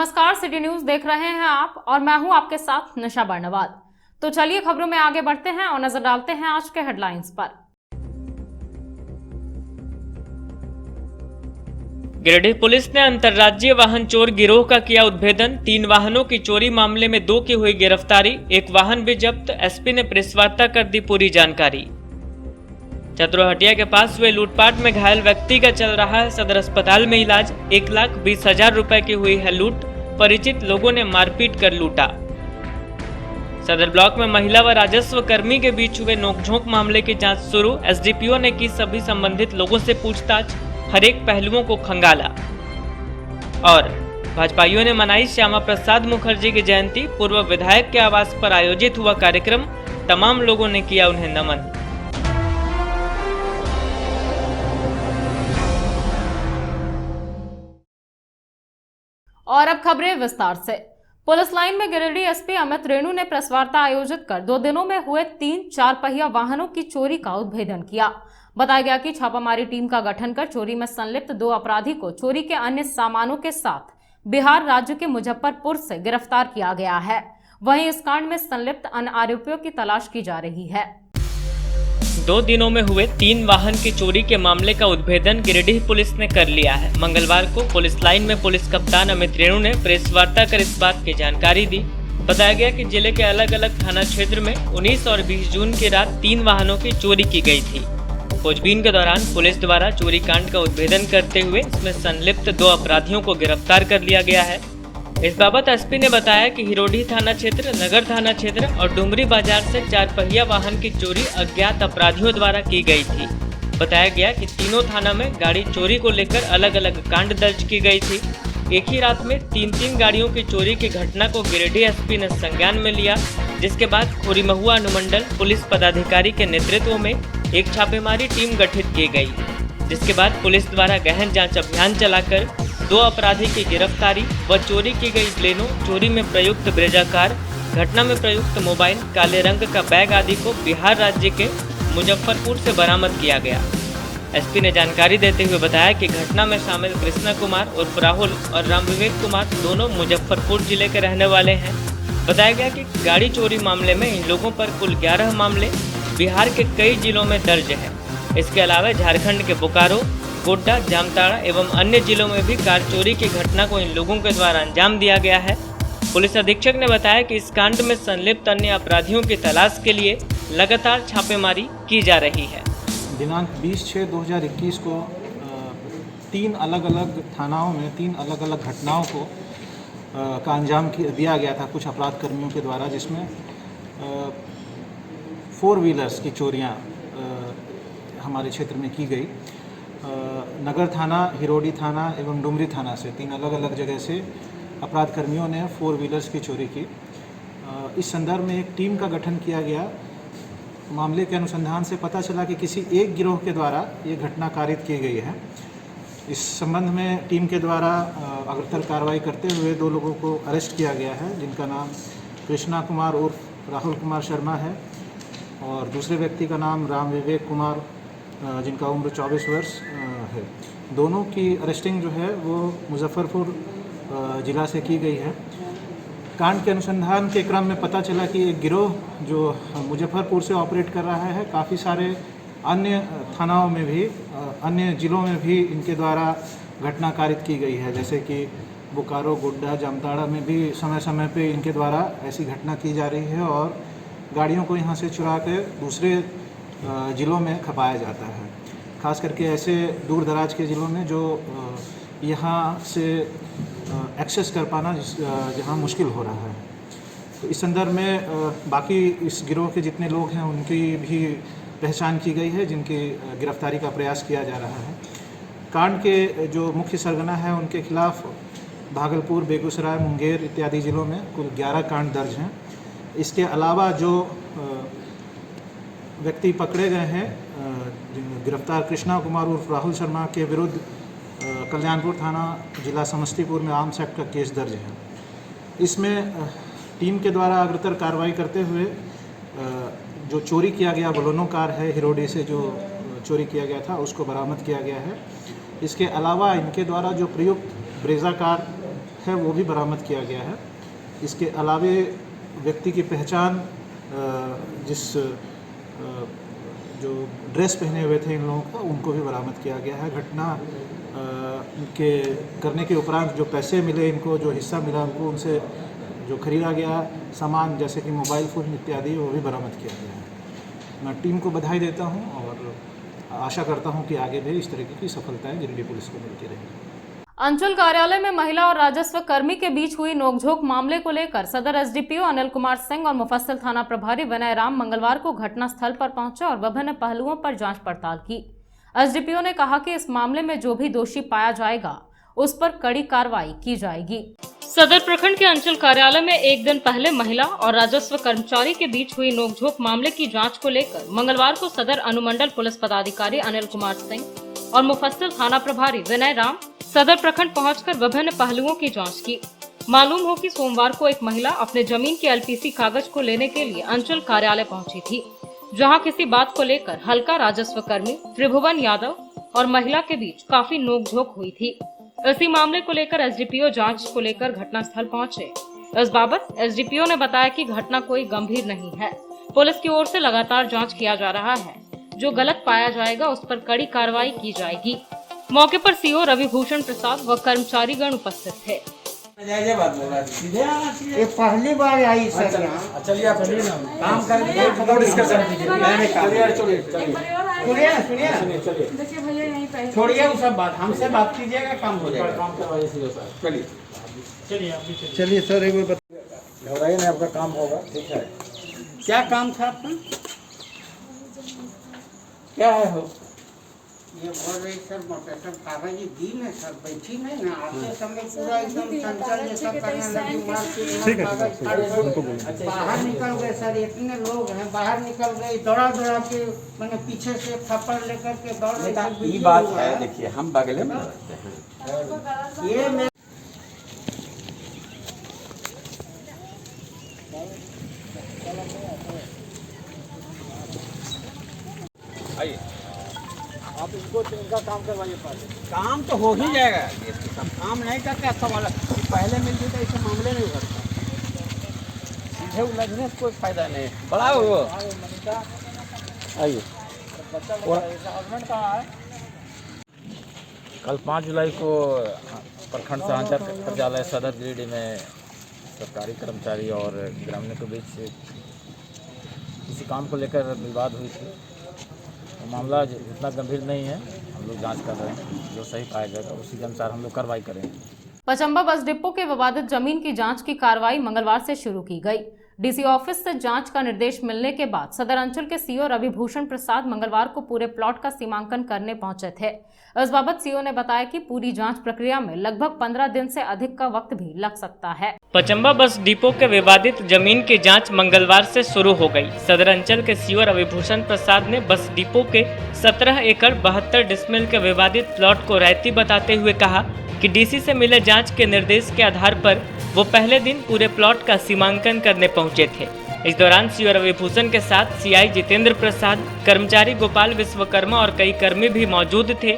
नमस्कार, city news देख रहे हैं आप और मैं हूं आपके साथ निशा बर्नवाल। तो चलिए खबरों में आगे बढ़ते हैं और नजर डालते हैं आज के हेडलाइंस पर। गिरिडीह पुलिस ने अंतर्राज्यीय वाहन चोर गिरोह का किया उद्भेदन। 3 वाहनों की चोरी मामले में 2 की हुई गिरफ्तारी, 1 वाहन भी जब्त। एसपी ने प्रेस वार्ता कर दी पूरी जानकारी। चतुरहटिया के पास हुए लूटपाट में घायल व्यक्ति का चल रहा है सदर अस्पताल में इलाज। 1,20,000 रुपए की हुई है लूट, परिचित लोगों ने मारपीट कर लूटा। सदर ब्लॉक में महिला व राजस्व कर्मी के बीच हुए नोकझोंक मामले की जांच शुरू। एसडीपीओ ने की सभी संबंधित लोगों से पूछताछ, हर एक पहलुओं को खंगाला। और भाजपाइयों ने मनाई श्यामा प्रसाद मुखर्जी की जयंती। पूर्व विधायक के आवास पर आयोजित हुआ कार्यक्रम, तमाम लोगों ने किया उन्हें नमन। और अब खबरें विस्तार से। पुलिस लाइन में गिरिडीह एसपी अमित रेणु ने प्रेस वार्ता आयोजित कर 2 दिनों में हुए 3 4 पहिया वाहनों की चोरी का उद्भेदन किया। बताया गया कि छापामारी टीम का गठन कर चोरी में संलिप्त 2 अपराधी को चोरी के अन्य सामानों के साथ बिहार राज्य के मुजफ्फरपुर से गिरफ्तार किया गया है। वहीं इस कांड में संलिप्त अन्य आरोपियों की तलाश की जा रही है। 2 दिनों में हुए 3 वाहन की चोरी के मामले का उद्भेदन गिरिडीह पुलिस ने कर लिया है। मंगलवार को पुलिस लाइन में पुलिस कप्तान अमित रेणु ने प्रेस वार्ता कर इस बात की जानकारी दी। बताया गया कि जिले के अलग अलग थाना क्षेत्र में 19 और 20 जून की रात 3 वाहनों की चोरी की गई थी। खोजबीन के दौरान पुलिस द्वारा चोरी कांड का उद्भेदन करते हुए इसमें संलिप्त 2 अपराधियों को गिरफ्तार कर लिया गया है। इस बाबत एसपी ने बताया कि हिरोडीह थाना क्षेत्र, नगर थाना क्षेत्र और डुमरी बाजार से 4 पहिया वाहन की चोरी अज्ञात अपराधियों द्वारा की गई थी। बताया गया कि तीनों थाना में गाड़ी चोरी को लेकर अलग अलग कांड दर्ज की गई थी। एक ही रात में 3 गाड़ियों की चोरी की घटना को गिरिडीह एसपी ने संज्ञान में लिया, जिसके बाद खोरीमहुआ अनुमंडल पुलिस पदाधिकारी के नेतृत्व में एक छापेमारी टीम गठित की गई, जिसके बाद पुलिस द्वारा गहन जांच अभियान चलाकर 2 अपराधी की गिरफ्तारी व चोरी की गई ब्लेनो, चोरी में प्रयुक्त ब्रेजा कार, घटना में प्रयुक्त मोबाइल, काले रंग का बैग आदि को बिहार राज्य के मुजफ्फरपुर से बरामद किया गया। एसपी ने जानकारी देते हुए बताया कि घटना में शामिल कृष्णा कुमार उर्फ राहुल और राम विवेक कुमार दोनों मुजफ्फरपुर जिले के रहने वाले हैं। बताया गया कि गाड़ी चोरी मामले में इन लोगों पर कुल 11 मामले बिहार के कई जिलों में दर्ज है। इसके अलावा झारखंड के बोकारो, गोड्डा, जामताड़ा एवं अन्य जिलों में भी कार चोरी की घटना को इन लोगों के द्वारा अंजाम दिया गया है। पुलिस अधीक्षक ने बताया कि इस कांड में संलिप्त अन्य अपराधियों की तलाश के लिए लगातार छापेमारी की जा रही है। दिनांक 20/6/2021 को 3 अलग अलग थानाओं में 3 अलग अलग घटनाओं को का अंजाम दिया गया था कुछ अपराध कर्मियों के द्वारा, जिसमें 4 व्हीलर्स की चोरियां हमारे क्षेत्र में की गई। नगर थाना, हिरोडीह थाना एवं डुमरी थाना से 3 अलग अलग जगह से अपराध कर्मियों ने 4 व्हीलर्स की चोरी की। इस संदर्भ में एक टीम का गठन किया गया। मामले के अनुसंधान से पता चला कि किसी एक गिरोह के द्वारा ये घटना कारित की गई है। इस संबंध में टीम के द्वारा अग्रतर कार्रवाई करते हुए 2 लोगों को अरेस्ट किया गया है, जिनका नाम कृष्णा कुमार उर्फ राहुल कुमार शर्मा है और दूसरे व्यक्ति का नाम राम विवेक कुमार, जिनका उम्र 24 वर्ष है। दोनों की अरेस्टिंग जो है वो मुजफ्फरपुर जिला से की गई है। कांड के अनुसंधान के क्रम में पता चला कि एक गिरोह जो मुजफ्फरपुर से ऑपरेट कर रहा है, काफ़ी सारे अन्य थानाओं में भी, अन्य ज़िलों में भी इनके द्वारा घटना कारित की गई है। जैसे कि बोकारो, गोड्डा, जामताड़ा में भी समय समय पे इनके द्वारा ऐसी घटना की जा रही है और गाड़ियों को यहाँ से चुरा कर दूसरे ज़िलों में खपाया जाता है। खास करके ऐसे दूर दराज के ज़िलों में जो यहाँ से एक्सेस कर पाना जहाँ मुश्किल हो रहा है। तो इस संदर्भ में बाकी इस गिरोह के जितने लोग हैं उनकी भी पहचान की गई है, जिनकी गिरफ्तारी का प्रयास किया जा रहा है। कांड के जो मुख्य सरगना है उनके खिलाफ भागलपुर, बेगूसराय, मुंगेर इत्यादि ज़िलों में कुल 11 कांड दर्ज हैं। इसके अलावा जो व्यक्ति पकड़े गए हैं, गिरफ्तार कृष्णा कुमार उर्फ राहुल शर्मा के विरुद्ध कल्याणपुर थाना, जिला समस्तीपुर में आर्म्स एक्ट का केस दर्ज है। इसमें टीम के द्वारा अग्रतर कार्रवाई करते हुए जो चोरी किया गया बोलेरो कार है, हिरोडीह से जो चोरी किया गया था, उसको बरामद किया गया है। इसके अलावा इनके द्वारा जो प्रयुक्त ब्रेजा कार है वो भी बरामद किया गया है। इसके अलावे व्यक्ति की पहचान जिस जो ड्रेस पहने हुए थे इन लोगों का, उनको भी बरामद किया गया है। घटना के करने के उपरांत जो पैसे मिले इनको, जो हिस्सा मिला उनको, उनसे जो खरीदा गया सामान जैसे कि मोबाइल फ़ोन इत्यादि, वो भी बरामद किया गया है। मैं टीम को बधाई देता हूं और आशा करता हूं कि आगे भी इस तरीके की सफलताएं गिरिडीह पुलिस को मिलती रहेंगी। अंचल कार्यालय में महिला और राजस्व कर्मी के बीच हुई नोकझोंक मामले को लेकर सदर एसडीपीओ अनिल कुमार सिंह और मुफस्सिल थाना प्रभारी विनय राम मंगलवार को घटनास्थल पर पहुंचे और विभिन्न पहलुओं पर जांच पड़ताल की। एसडीपीओ ने कहा कि इस मामले में जो भी दोषी पाया जाएगा उस पर कड़ी कार्रवाई की जाएगी। सदर प्रखंड के अंचल कार्यालय में एक दिन पहले महिला और राजस्व कर्मचारी के बीच हुई नोकझोंक मामले की जांच को लेकर मंगलवार को सदर अनुमंडल पुलिस पदाधिकारी अनिल कुमार सिंह और मुफस्सिल थाना प्रभारी विनय राम सदर प्रखंड पहुंचकर विभिन्न पहलुओं की जांच की। मालूम हो कि सोमवार को एक महिला अपने जमीन के एलपीसी कागज को लेने के लिए अंचल कार्यालय पहुंची थी, जहां किसी बात को लेकर हल्का राजस्व कर्मी त्रिभुवन यादव और महिला के बीच काफी नोकझोंक हुई थी। इसी मामले को लेकर एसडीपीओ जांच को लेकर घटनास्थल पहुंचे। इस बाबत एसडीपीओ ने बताया कि घटना कोई गंभीर नहीं है। पुलिस की ओर से लगातार जांच किया जा रहा है। जो गलत पाया जाएगा उस पर कड़ी कार्रवाई की जाएगी। मौके पर सीओ रविभूषण प्रसाद व कर्मचारीगण उपस्थित थे। ये पहली बार आई सर यहाँ। चलिए आप चलिए ना, काम करके देखिए भैया यहीं पे छोड़िए वो सब बात, हमसे बात कीजिएगा, काम हो जाएगा। काम करवाइए सीधे साहब। चलिए चलिए आप भी चलिए। चलिए सर, एक बार घबराइए नहीं, आपका काम होगा, ठीक है। क्या काम था आपका? क्या है हो? ये बोल रही सर मोटेटम कागज दी ना सर, बैठी नहीं ना, आते समय पूरा एकदम चंचल जैसा करने लगी, मार के कागज फाड़ बाहर निकल गए सर। इतने लोग हैं, बाहर निकल गए, दौड़ा दौड़ा के मैंने पीछे से थप्पड़ लेकर के दौड़ ये बात है। देखिए हम बगले में रहते हैं, ये मैं आइए आप इनको इनका काम करवाइए पहले। काम तो हो ही जाएगा, काम नहीं करते अच्छा वाला पहले मिलती तो ऐसे मामले नहीं करता। सीधे उलझने से कोई फायदा नहीं। बड़ा हो आइए। हस्बैंड कहाँ है? कल 5 जुलाई को प्रखंड सहायता कार्यालय सदर गिरिडीह में सरकारी कर्मचारी और ग्रामीणों के बीच किसी काम को लेकर विवाद हुई थी। तो मामला इतना गंभीर नहीं है, हम लोग जांच कर रहे हैं। जो सही पाया जाएगा उसी के अनुसार हम लोग कार्रवाई करेंगे। पचम्बा बस डिपो के विवादित जमीन की जांच की कार्रवाई मंगलवार से शुरू की गई। डीसी ऑफिस से जांच का निर्देश मिलने के बाद सदर अंचल के सीओ रविभूषण प्रसाद मंगलवार को पूरे प्लॉट का सीमांकन करने पहुंचे थे। इस बाबत सीओ ने बताया कि पूरी जांच प्रक्रिया में लगभग 15 दिन से अधिक का वक्त भी लग सकता है। पचम्बा बस डिपो के विवादित जमीन की जांच मंगलवार से शुरू हो गई। सदर अंचल के सीओ रविभूषण प्रसाद ने बस डिपो के 17 एकड़ 72 डिसमिल के विवादित प्लॉट को रैयती बताते हुए कहा कि डीसी से मिले जांच के निर्देश के आधार पर वो पहले दिन पूरे प्लॉट का सीमांकन करने पहुंचे थे। इस दौरान सीओ रविभूषण के साथ सीआई जितेंद्र प्रसाद, कर्मचारी गोपाल विश्वकर्मा और कई कर्मी भी मौजूद थे।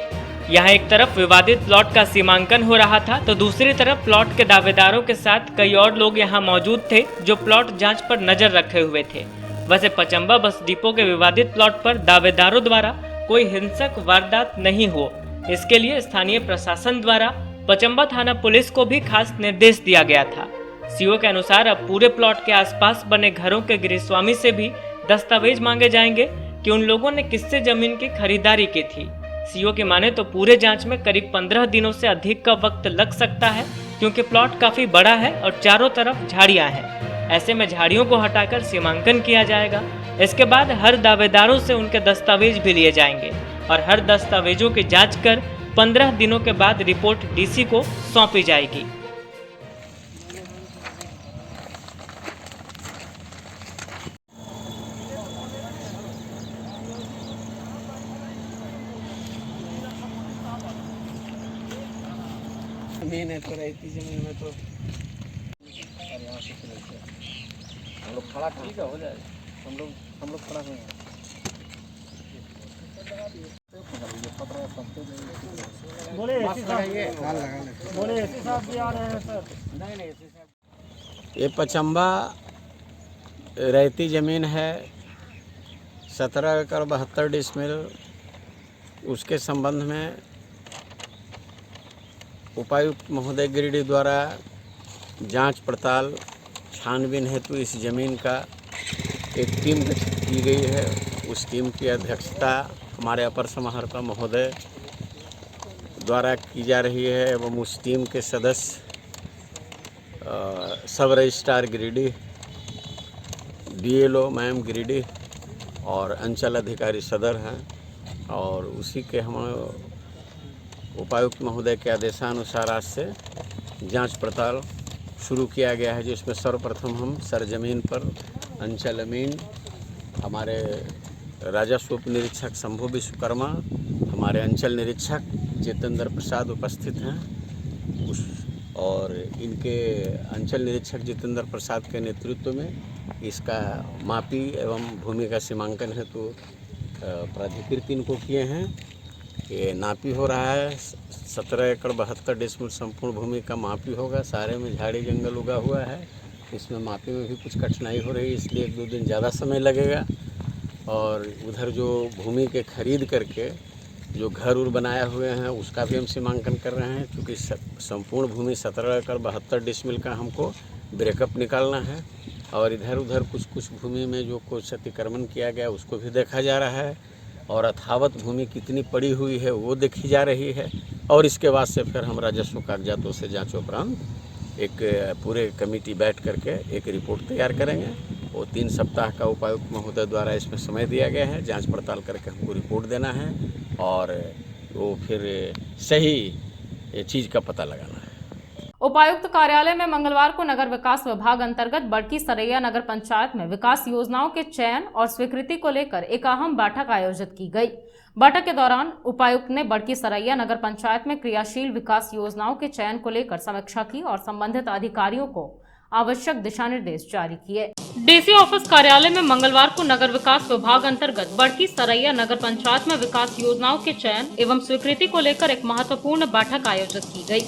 यहाँ एक तरफ विवादित प्लॉट का सीमांकन हो रहा था तो दूसरी तरफ प्लॉट के दावेदारों के साथ कई और लोग यहाँ मौजूद थे जो प्लॉट जांच पर नजर रखे हुए थे। वैसे पचम्बा बस डिपो के विवादित प्लॉट पर दावेदारों द्वारा कोई हिंसक वारदात नहीं हो, इसके लिए स्थानीय प्रशासन द्वारा पचम्बा थाना पुलिस को भी खास निर्देश दिया गया था। सीओ के अनुसार अब पूरे प्लॉट के आसपास बने घरों के गृहस्वामी से भी दस्तावेज मांगे जाएंगे कि उन लोगों ने किससे जमीन की खरीदारी की थी। सीओ की माने तो पूरे जांच में करीब 15 दिनों से अधिक का वक्त लग सकता है, क्योंकि प्लॉट काफी बड़ा है और चारों तरफ झाड़ियां हैं। ऐसे में झाड़ियों को हटाकर सीमांकन किया जाएगा। इसके बाद हर दावेदारों से उनके दस्तावेज भी लिए जाएंगे और हर दस्तावेजों की जांच कर 15 दिनों के बाद रिपोर्ट डीसी को सौंपी जाएगी। जमीन है तो रहती जमीन में तो हम लोग खड़ा ठीक है, हो जाएगा। हम लोग खड़ा हुए हैं। बोले एसी साहब भी आ रहे हैं सर। नहीं ये पचम्बा रेती ज़मीन है 17 एकड़ 72 डिसमिल। उसके संबंध में उपायुक्त महोदय गिरिडीह द्वारा जांच पड़ताल छानबीन हेतु इस ज़मीन का एक टीम गठित की गई है। उस टीम की अध्यक्षता हमारे अपर समाहर्ता महोदय द्वारा की जा रही है एवं उस टीम के सदस्य सब registrar Giridih, BLO ma'am Giridih और अंचल अधिकारी सदर हैं। और उसी के हम उपायुक्त महोदय के आदेशानुसार आज से जांच पड़ताल शुरू किया गया है, जिसमें सर्वप्रथम हम सरजमीन पर अंचल अमीन, हमारे राजस्व उप निरीक्षक शंभू विश्वकर्मा, हमारे अंचल निरीक्षक जितेंद्र प्रसाद उपस्थित हैं। और इनके अंचल निरीक्षक जितेंद्र प्रसाद के नेतृत्व में इसका मापी एवं भूमि का सीमांकन हेतु प्राधिकृत इनको किए हैं। ये नापी हो रहा है 17 एकड़ 72 डिसमिल संपूर्ण भूमि का मापी होगा। सारे में झाड़ी जंगल उगा हुआ है। इसमें मापी में भी कुछ कठिनाई हो रही है, इसलिए 1-2 दिन ज़्यादा समय लगेगा। और उधर जो भूमि के खरीद करके जो घर उर बनाए हुए हैं उसका भी हम सीमांकन कर रहे हैं, क्योंकि संपूर्ण भूमि 17 एकड़ 72 डिसमिल का हमको ब्रेकअप निकालना है। और इधर उधर कुछ भूमि में जो कुछ अतिक्रमण किया गया उसको भी देखा जा रहा है। और अथावत भूमि कितनी पड़ी हुई है वो देखी जा रही है। और इसके बाद से फिर हम राजस्व कागजातों से जांच उपरांत एक पूरे कमेटी बैठ करके एक रिपोर्ट तैयार करेंगे। वो 3 सप्ताह का उपायुक्त महोदय द्वारा इसमें समय दिया गया है। जांच पड़ताल करके हमको रिपोर्ट देना है और वो फिर सही चीज़ का पता लगाना है। उपायुक्त कार्यालय में मंगलवार को नगर विकास विभाग अंतर्गत बड़की सरैया नगर पंचायत में विकास योजनाओं के चयन और स्वीकृति को लेकर एक अहम बैठक आयोजित की गई। बैठक के दौरान उपायुक्त ने बड़की सरैया नगर पंचायत में क्रियाशील विकास योजनाओं के चयन को लेकर समीक्षा की और संबंधित अधिकारियों को आवश्यक दिशा निर्देश जारी किए। डीसी ऑफिस कार्यालय में मंगलवार को नगर विकास विभाग अंतर्गत बड़की सरैया नगर पंचायत में विकास योजनाओं के चयन एवं स्वीकृति को लेकर एक महत्वपूर्ण बैठक आयोजित की गई।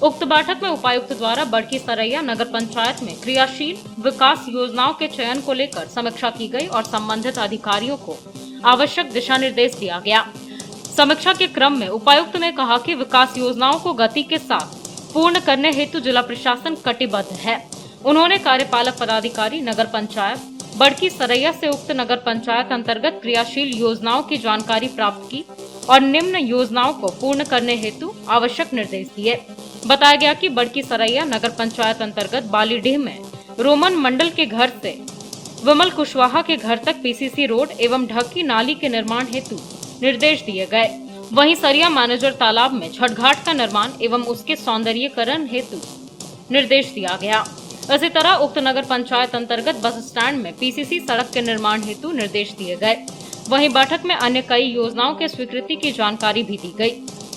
उक्त बैठक में उपायुक्त द्वारा बड़की सरैया नगर पंचायत में क्रियाशील विकास योजनाओं के चयन को लेकर समीक्षा की गई और संबंधित अधिकारियों को आवश्यक दिशा निर्देश दिया गया। समीक्षा के क्रम में उपायुक्त ने कहा कि विकास योजनाओं को गति के साथ पूर्ण करने हेतु जिला प्रशासन कटिबद्ध है। उन्होंने कार्यपालक पदाधिकारी नगर पंचायत बड़की सरैया से उक्त नगर पंचायत अंतर्गत क्रियाशील योजनाओं की जानकारी प्राप्त की और निम्न योजनाओं को पूर्ण करने हेतु आवश्यक निर्देश दिए। बताया गया कि बड़की सरैया नगर पंचायत अंतर्गत बालीडीह में रोमन मंडल के घर से विमल कुशवाहा के घर तक PCC रोड एवं ढक्की नाली के निर्माण हेतु निर्देश दिए गए। वहीं सरिया मैनेजर तालाब में छठघाट का निर्माण एवं उसके सौंदर्यीकरण हेतु निर्देश दिया गया। इसी तरह उक्त नगर पंचायत अंतर्गत बस स्टैंड में PCC सड़क के निर्माण हेतु निर्देश दिए गए। वहीं बैठक में अन्य कई योजनाओं के स्वीकृति की जानकारी भी दी गई।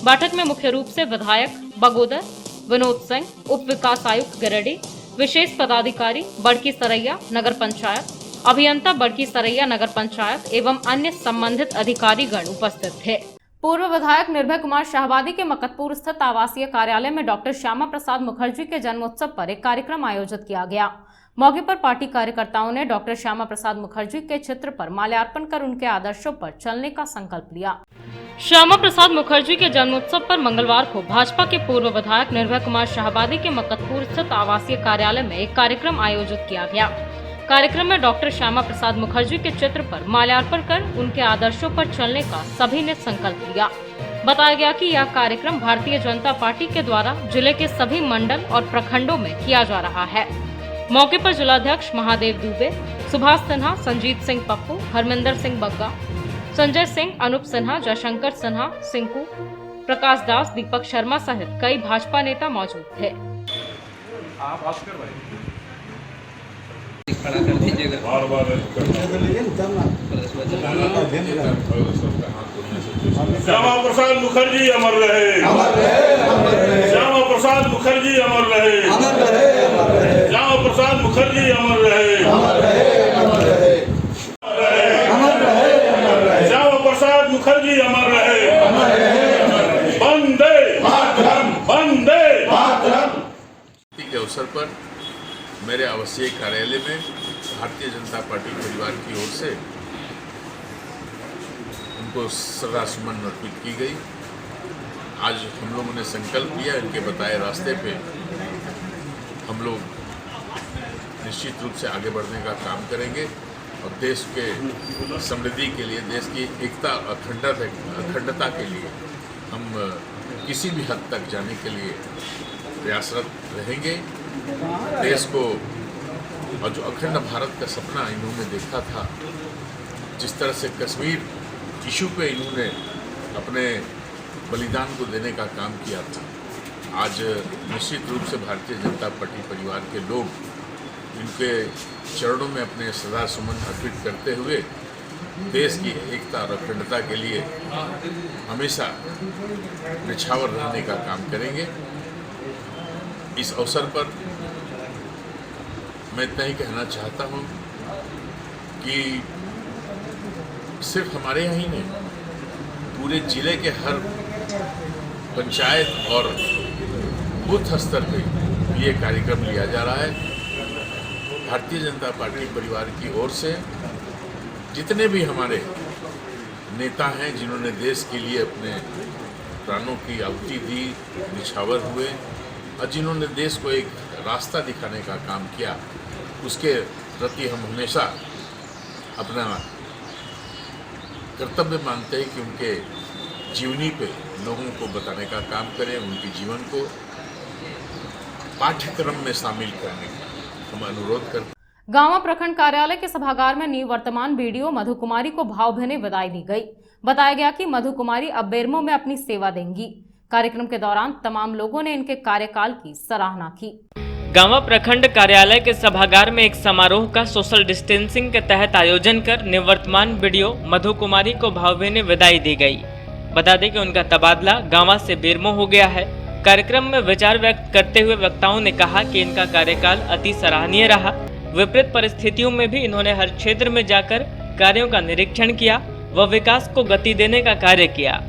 बैठक में मुख्य रूप से विधायक बगोदर विनोद सिंह, उप विकास आयुक्त गिरिडीह, विशेष पदाधिकारी बड़की सरैया नगर पंचायत, अभियंता बड़की सरैया नगर पंचायत एवं अन्य संबंधित अधिकारीगण उपस्थित थे। पूर्व विधायक निर्भय कुमार शाहबादी के मकतपुर स्थित आवासीय कार्यालय में डॉक्टर श्यामा प्रसाद मुखर्जी के जन्मोत्सव पर एक कार्यक्रम आयोजित किया गया। मौके पर पार्टी कार्यकर्ताओं ने डॉक्टर श्यामा प्रसाद मुखर्जी के चित्र पर माल्यार्पण कर उनके आदर्शों पर चलने का संकल्प लिया। श्यामा प्रसाद मुखर्जी के जन्मोत्सव पर मंगलवार को भाजपा के पूर्व विधायक निर्भय कुमार शाहबादी के मकतपुर स्थित आवासीय कार्यालय में एक कार्यक्रम आयोजित किया गया। कार्यक्रम में डॉक्टर श्यामा प्रसाद मुखर्जी के चित्र पर माल्यार्पण कर उनके आदर्शों पर चलने का सभी ने संकल्प लिया। बताया गया कि यह कार्यक्रम भारतीय जनता पार्टी के द्वारा जिले के सभी मंडल और प्रखंडों में किया जा रहा है। मौके पर जिलाध्यक्ष महादेव दुबे, सुभाष सिन्हा, संजीत सिंह पप्पू, हरमिंदर सिंह बग्गा, संजय सिंह, अनूप सिन्हा, जयशंकर सिन्हा, सिंकू, प्रकाश दास, दीपक शर्मा सहित कई भाजपा नेता मौजूद थे। श्यामा प्रसाद मुखर्जी अमर रहे, श्यामा प्रसाद मुखर्जी अमर रहे, श्यामा प्रसाद मुखर्जी अमर रहे, श्यामा प्रसाद मुखर्जी अमर रहे। मेरे आवासीय कार्यालय में भारतीय जनता पार्टी परिवार की ओर से उनको श्रद्धासुमन अर्पित की गई। आज हम लोगों ने संकल्प लिया, इनके बताए रास्ते पे हम लोग निश्चित रूप से आगे बढ़ने का काम करेंगे और देश के समृद्धि के लिए, देश की एकता अखंडता के लिए हम किसी भी हद तक जाने के लिए प्रयासरत रहेंगे। देश को और जो अखंड भारत का सपना इन्होंने देखा था, जिस तरह से कश्मीर इशू पे इन्होंने अपने बलिदान को देने का काम किया था, आज निश्चित रूप से भारतीय जनता पार्टी परिवार के लोग इनके चरणों में अपने श्रद्धासुमन अर्पित करते हुए देश की एकता और अखंडता के लिए हमेशा निछावर रहने का काम करेंगे। इस अवसर पर मैं इतना ही कहना चाहता हूँ कि सिर्फ हमारे यहाँ ही नहीं, पूरे जिले के हर पंचायत और बूथ स्तर पे ये कार्यक्रम लिया जा रहा है। भारतीय जनता पार्टी परिवार की ओर से जितने भी हमारे नेता हैं जिन्होंने देश के लिए अपने प्राणों की आहुति दी, निछावर हुए और जिन्होंने देश को एक रास्ता दिखाने का काम किया, उसके प्रति हम हमेशा अपना कर्तव्य मानते हैं कि उनके जीवनी पे लोगों को बताने का काम करें, उनके जीवन को पाठ्यक्रम में शामिल करने का हम अनुरोध करते हैं। गांवा प्रखंड कार्यालय के सभागार में निवर्तमान बीडीओ मधु कुमारी को भावभीनी विदाई दी गई। बताया गया कि मधु कुमारी अब बेरमो में अपनी सेवा देंगी। कार्यक्रम के दौरान तमाम लोगों ने इनके कार्यकाल की सराहना की। गांवा प्रखंड कार्यालय के सभागार में एक समारोह का सोशल डिस्टेंसिंग के तहत आयोजन कर निवर्तमान बीडीओ मधु कुमारी को भावभीनी विदाई दी गई। बता दें कि उनका तबादला गांवा से बेरमो हो गया है। कार्यक्रम में विचार व्यक्त करते हुए वक्ताओं ने कहा कि इनका कार्यकाल अति सराहनीय रहा। विपरीत परिस्थितियों में भी इन्होंने हर क्षेत्र में जाकर कार्यों का निरीक्षण किया व विकास को गति देने का कार्य किया।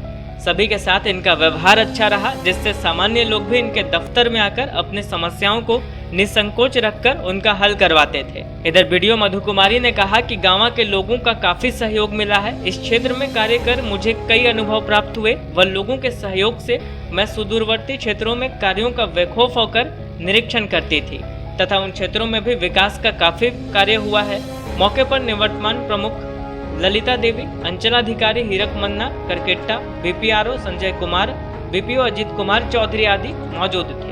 सभी के साथ इनका व्यवहार अच्छा रहा, जिससे सामान्य लोग भी इनके दफ्तर में आकर अपनी समस्याओं को निसंकोच रखकर उनका हल करवाते थे। इधर बीडीओ मधु कुमारी ने कहा कि गांव के लोगों का काफी सहयोग मिला है। इस क्षेत्र में कार्य कर मुझे कई अनुभव प्राप्त हुए व लोगों के सहयोग से मैं सुदूरवर्ती क्षेत्रों में कार्यों का बेखौफ होकर निरीक्षण करती थी तथा उन क्षेत्रों में भी विकास का काफी कार्य हुआ है। मौके पर निवर्तमान प्रमुख ललिता देवी, अंचलाधिकारी हीरक मन्ना, करकेट्टा, बीपीआरओ संजय कुमार, बीपीओ अजित कुमार चौधरी आदि मौजूद थे।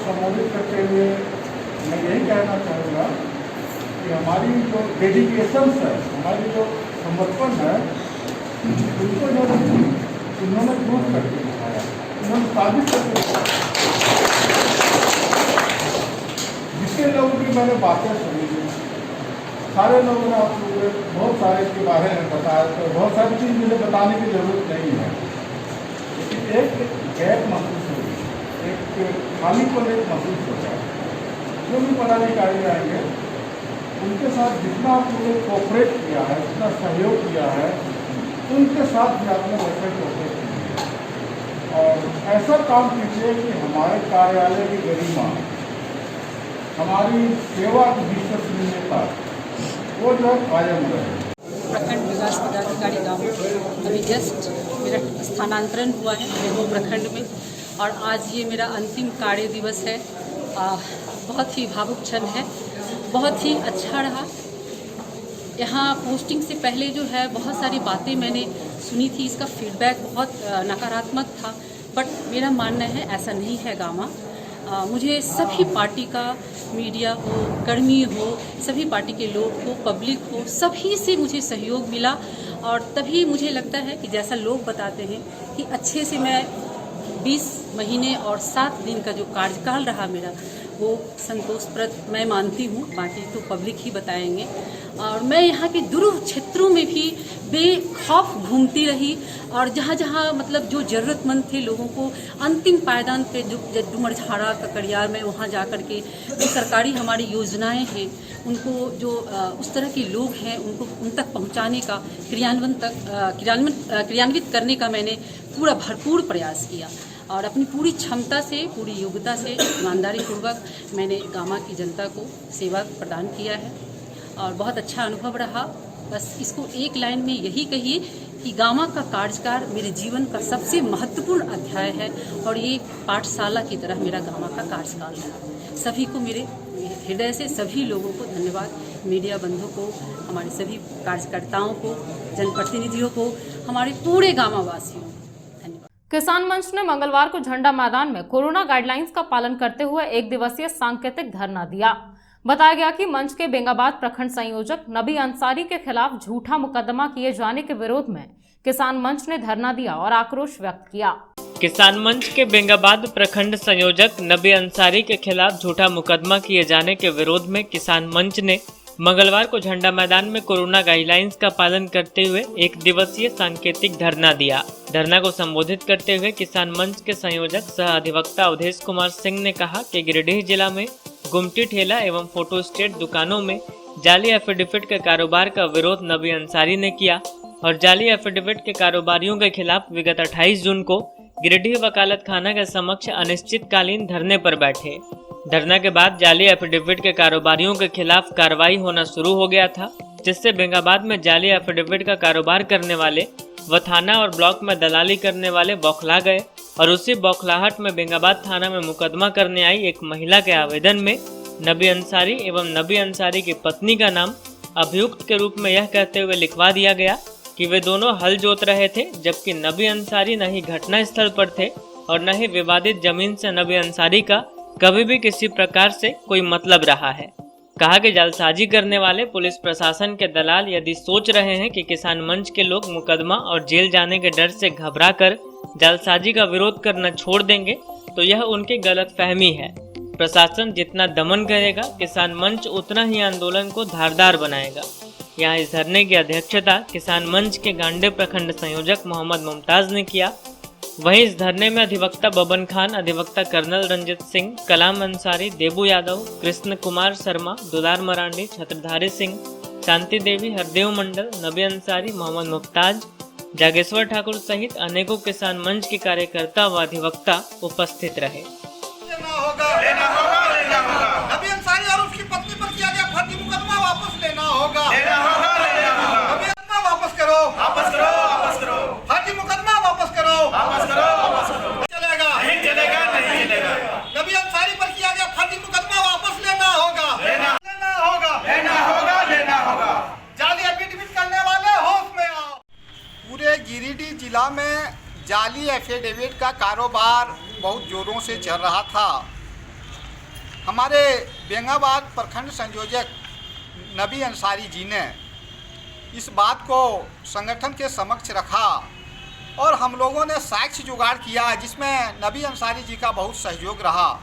संबोधित करते हुए मैं यही कहना चाहूँगा कि हमारी जो डेडिकेशन है, हमारी जो समर्पण है, उनको जो इन्होंने प्रूव करके दिखाया, इन्होंने साबित करके दिखाया। जितने लोगों की मैंने बातें सुनी, सारे लोगों ने आप बहुत सारे के बारे में बताया, तो बहुत सारी चीज़ मुझे बताने की जरूरत नहीं है, लेकिन एक गैप महसूस होगी, एक खाली को एक महसूस होता है। जो भी पदाधिकारी आएंगे उनके साथ जितना आपने कोऑपरेट किया है, जितना सहयोग किया है, उनके साथ भी आपने वैसे कोऑपरेट किया और ऐसा काम कीजिए कि हमारे कार्यालय की गरिमा, हमारी सेवा की विश्वसनीयता वो जो है कायम रहे। प्रखंड विकास पदाधिकारी गाँव अभी जस्ट मेरा स्थानांतरण हुआ है बेरमो प्रखंड में और आज ये मेरा अंतिम कार्य दिवस है। बहुत ही भावुक क्षण है, बहुत ही अच्छा रहा। यहाँ पोस्टिंग से पहले जो है बहुत सारी बातें मैंने सुनी थी, इसका फीडबैक बहुत नकारात्मक था, बट मेरा मानना है ऐसा नहीं है गामा। मुझे सभी पार्टी का, मीडिया हो, कर्मी हो, सभी पार्टी के लोग हो, पब्लिक हो, सभी से मुझे सहयोग मिला और तभी मुझे लगता है कि जैसा लोग बताते हैं कि अच्छे से मैं 20 महीने और 7 दिन का जो कार्यकाल रहा मेरा, वो संतोषप्रद मैं मानती हूँ। बाकी तो पब्लिक ही बताएंगे। और मैं यहाँ के दुर्गम क्षेत्रों में भी बेखौफ घूमती रही और जहाँ जहाँ मतलब जो ज़रूरतमंद थे लोगों को अंतिम पायदान पे, जो डुमरझाड़ा ककड़ियार में, वहाँ जा कर के जो सरकारी हमारी योजनाएं हैं उनको जो उस तरह के लोग हैं उनको उन तक पहुँचाने का, क्रियान्वित करने का मैंने पूरा भरपूर प्रयास किया और अपनी पूरी क्षमता से, पूरी योग्यता से, ईमानदारी पूर्वक मैंने गामा की जनता को सेवा प्रदान किया है और बहुत अच्छा अनुभव रहा। बस इसको एक लाइन में यही कहिए कि गामा का कार्यकाल मेरे जीवन का सबसे महत्वपूर्ण अध्याय है और ये पाठशाला की तरह मेरा गामा का कार्यकाल रहा। सभी को मेरे हृदय से सभी लोगों को धन्यवाद, मीडिया बंधुओं को, हमारे सभी कार्यकर्ताओं को, जनप्रतिनिधियों को, हमारे पूरे गामा वासियों को धन्यवाद। किसान मंच ने मंगलवार को झंडा मैदान में कोरोना गाइडलाइंस का पालन करते हुए 1 दिवसीय सांकेतिक धरना दिया। बताया गया कि मंच के बेंगाबाद प्रखंड संयोजक नबी अंसारी के खिलाफ झूठा मुकदमा किए जाने के विरोध में किसान मंच ने धरना दिया और आक्रोश व्यक्त किया। किसान मंच के बेंगाबाद प्रखंड संयोजक नबी अंसारी के खिलाफ झूठा मुकदमा किए जाने के विरोध में किसान मंच ने मंगलवार को झंडा मैदान में कोरोना गाइडलाइंस का पालन करते हुए 1 दिवसीय सांकेतिक धरना दिया। धरना को संबोधित करते हुए किसान मंच के संयोजक सह अधिवक्ता अवधेश कुमार सिंह ने कहा कि गिरिडीह जिला में गुमटी ठेला एवं फोटो स्टेट दुकानों में जाली एफिडेविट के कारोबार का विरोध नबी अंसारी ने किया और जाली एफिडेविट के कारोबारियों के खिलाफ विगत 28 जून को गिरिडीह वकालत खाना के समक्ष अनिश्चितकालीन धरने पर बैठे। धरना के बाद जाली एफिडेविट के कारोबारियों के खिलाफ कार्रवाई होना शुरू हो गया था, जिससे बेंगाबाद में जाली एफिडेविट का कारोबार करने वाले व थाना और ब्लॉक में दलाली करने वाले बौखला गए और उसी बौखलाहट में बेंगाबाद थाना में मुकदमा करने आई एक महिला के आवेदन में नबी अंसारी एवं नबी अंसारी की पत्नी का नाम अभियुक्त के रूप में यह कहते हुए लिखवा दिया गया कि वे दोनों हल जोत रहे थे, जबकि नबी अंसारी न ही घटना स्थल पर थे और न ही विवादित जमीन से नबी अंसारी का कभी भी किसी प्रकार से कोई मतलब रहा है। कहा कि जालसाजी करने वाले पुलिस प्रशासन के दलाल यदि सोच रहे हैं कि किसान मंच के लोग मुकदमा और जेल जाने के डर से घबरा कर जालसाजी का विरोध करना छोड़ देंगे तो यह उनकी गलतफहमी है। प्रशासन जितना दमन करेगा, किसान मंच उतना ही आंदोलन को धारदार बनाएगा। यहाँ इस धरने की अध्यक्षता किसान मंच के गांडे प्रखंड संयोजक मोहम्मद मुमताज ने किया। वहीं इस धरने में अधिवक्ता बबन खान, अधिवक्ता कर्नल रंजित सिंह, कलाम अंसारी, देबू यादव, कृष्ण कुमार शर्मा, दुलार मरांडी, छत्रधारी सिंह, शांति देवी, हरदेव मंडल, नबी अंसारी, मोहम्मद मुमताज, जागेश्वर ठाकुर सहित अनेकों किसान मंच के कार्यकर्ता व अधिवक्ता उपस्थित रहे। नबी अंसारी और उसकी पत्नी पर किया गया फर्जी मुकदमा वापस लेना होगा। नबी मुकदमा वापस करो, फर्जी मुकदमा वापस करो, चलेगा नहीं चलेगा, नहीं चलेगा। नबी अंसारी पर किया गया फर्जी मुकदमा वापस लेना होगा, लेना होगा। जाली एफिडेविट करने वाले होश में आओ। पूरे गिरिडीह जिला में जाली एफिडेविट का कारोबार बहुत जोरों से चल रहा था। हमारे बेंगाबाद प्रखंड संयोजक नबी अंसारी जी ने इस बात को संगठन के समक्ष रखा और हम लोगों ने साक्ष्य जुगाड़ किया, जिसमें नबी अंसारी जी का बहुत सहयोग रहा।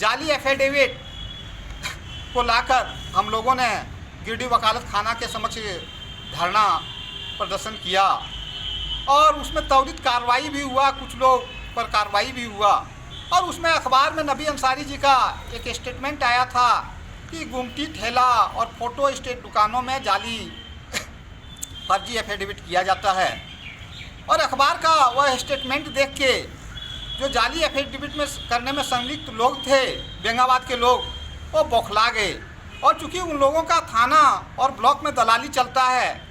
जाली एफिडेविट को लाकर हम लोगों ने गिरिडीह वकालत खाना के समक्ष धरना प्रदर्शन किया और उसमें त्वरित कार्रवाई भी हुआ, कुछ लोग पर कार्रवाई भी हुआ और उसमें अखबार में नबी अंसारी जी का एक स्टेटमेंट आया था कि गुमटी ठेला और फोटो स्टेट दुकानों में जाली फर्जी एफिडेविट किया जाता है और अखबार का वह स्टेटमेंट देख के जो जाली एफिडेविट में करने में संलिप्त लोग थे, बेंगाबाद के लोग, वो बौखला गए और चूँकि उन लोगों का थाना और ब्लॉक में दलाली चलता है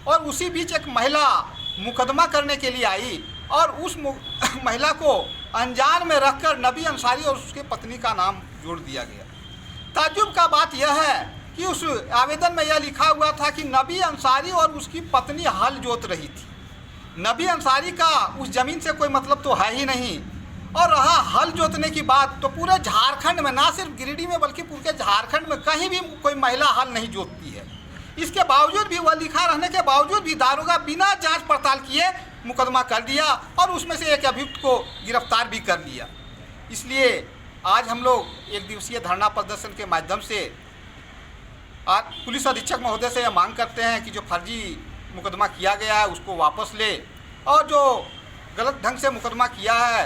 और उसी बीच एक महिला मुकदमा करने के लिए आई और उस महिला को अनजान में रखकर नबी अंसारी और उसके पत्नी का नाम जोड़ दिया गया। ताज्जुब का बात यह है कि उस आवेदन में यह लिखा हुआ था कि नबी अंसारी और उसकी पत्नी हल जोत रही थी। नबी अंसारी का उस ज़मीन से कोई मतलब तो है ही नहीं, और रहा हल जोतने की बात, तो पूरे झारखंड में, ना सिर्फ गिरिडीह में बल्कि पूरे झारखंड में कहीं भी कोई महिला हल नहीं जोतती है। इसके बावजूद भी, वह लिखा रहने के बावजूद भी दारोगा बिना जांच पड़ताल किए मुकदमा कर दिया और उसमें से एक अभियुक्त को गिरफ्तार भी कर लिया। इसलिए आज हम लोग एक दिवसीय धरना प्रदर्शन के माध्यम से आज पुलिस अधीक्षक महोदय से यह मांग करते हैं कि जो फर्जी मुकदमा किया गया है उसको वापस ले, और जो गलत ढंग से मुकदमा किया है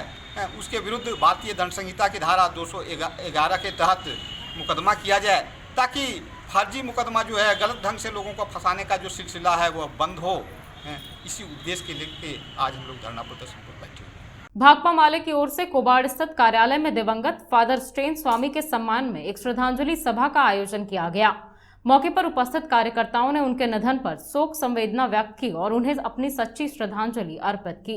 उसके विरुद्ध भारतीय दंड संहिता की धारा 211 के तहत मुकदमा किया जाए, ताकि फर्जी मुकदमा जो है, गलत ढंग से लोगों को फंसाने का जो सिलसिला है वह बंद हो। इसी उद्देश्य के लेके आज हम लोग धरना प्रदर्शन पर बैठे हैं। भाकपा माले की ओर से कोबाड़ स्थित कार्यालय में दिवंगत फादर स्टेन स्वामी के सम्मान में एक श्रद्धांजलि सभा का आयोजन किया गया। मौके पर उपस्थित कार्यकर्ताओं ने उनके निधन पर शोक संवेदना व्यक्त की और उन्हें अपनी सच्ची श्रद्धांजलि अर्पित की।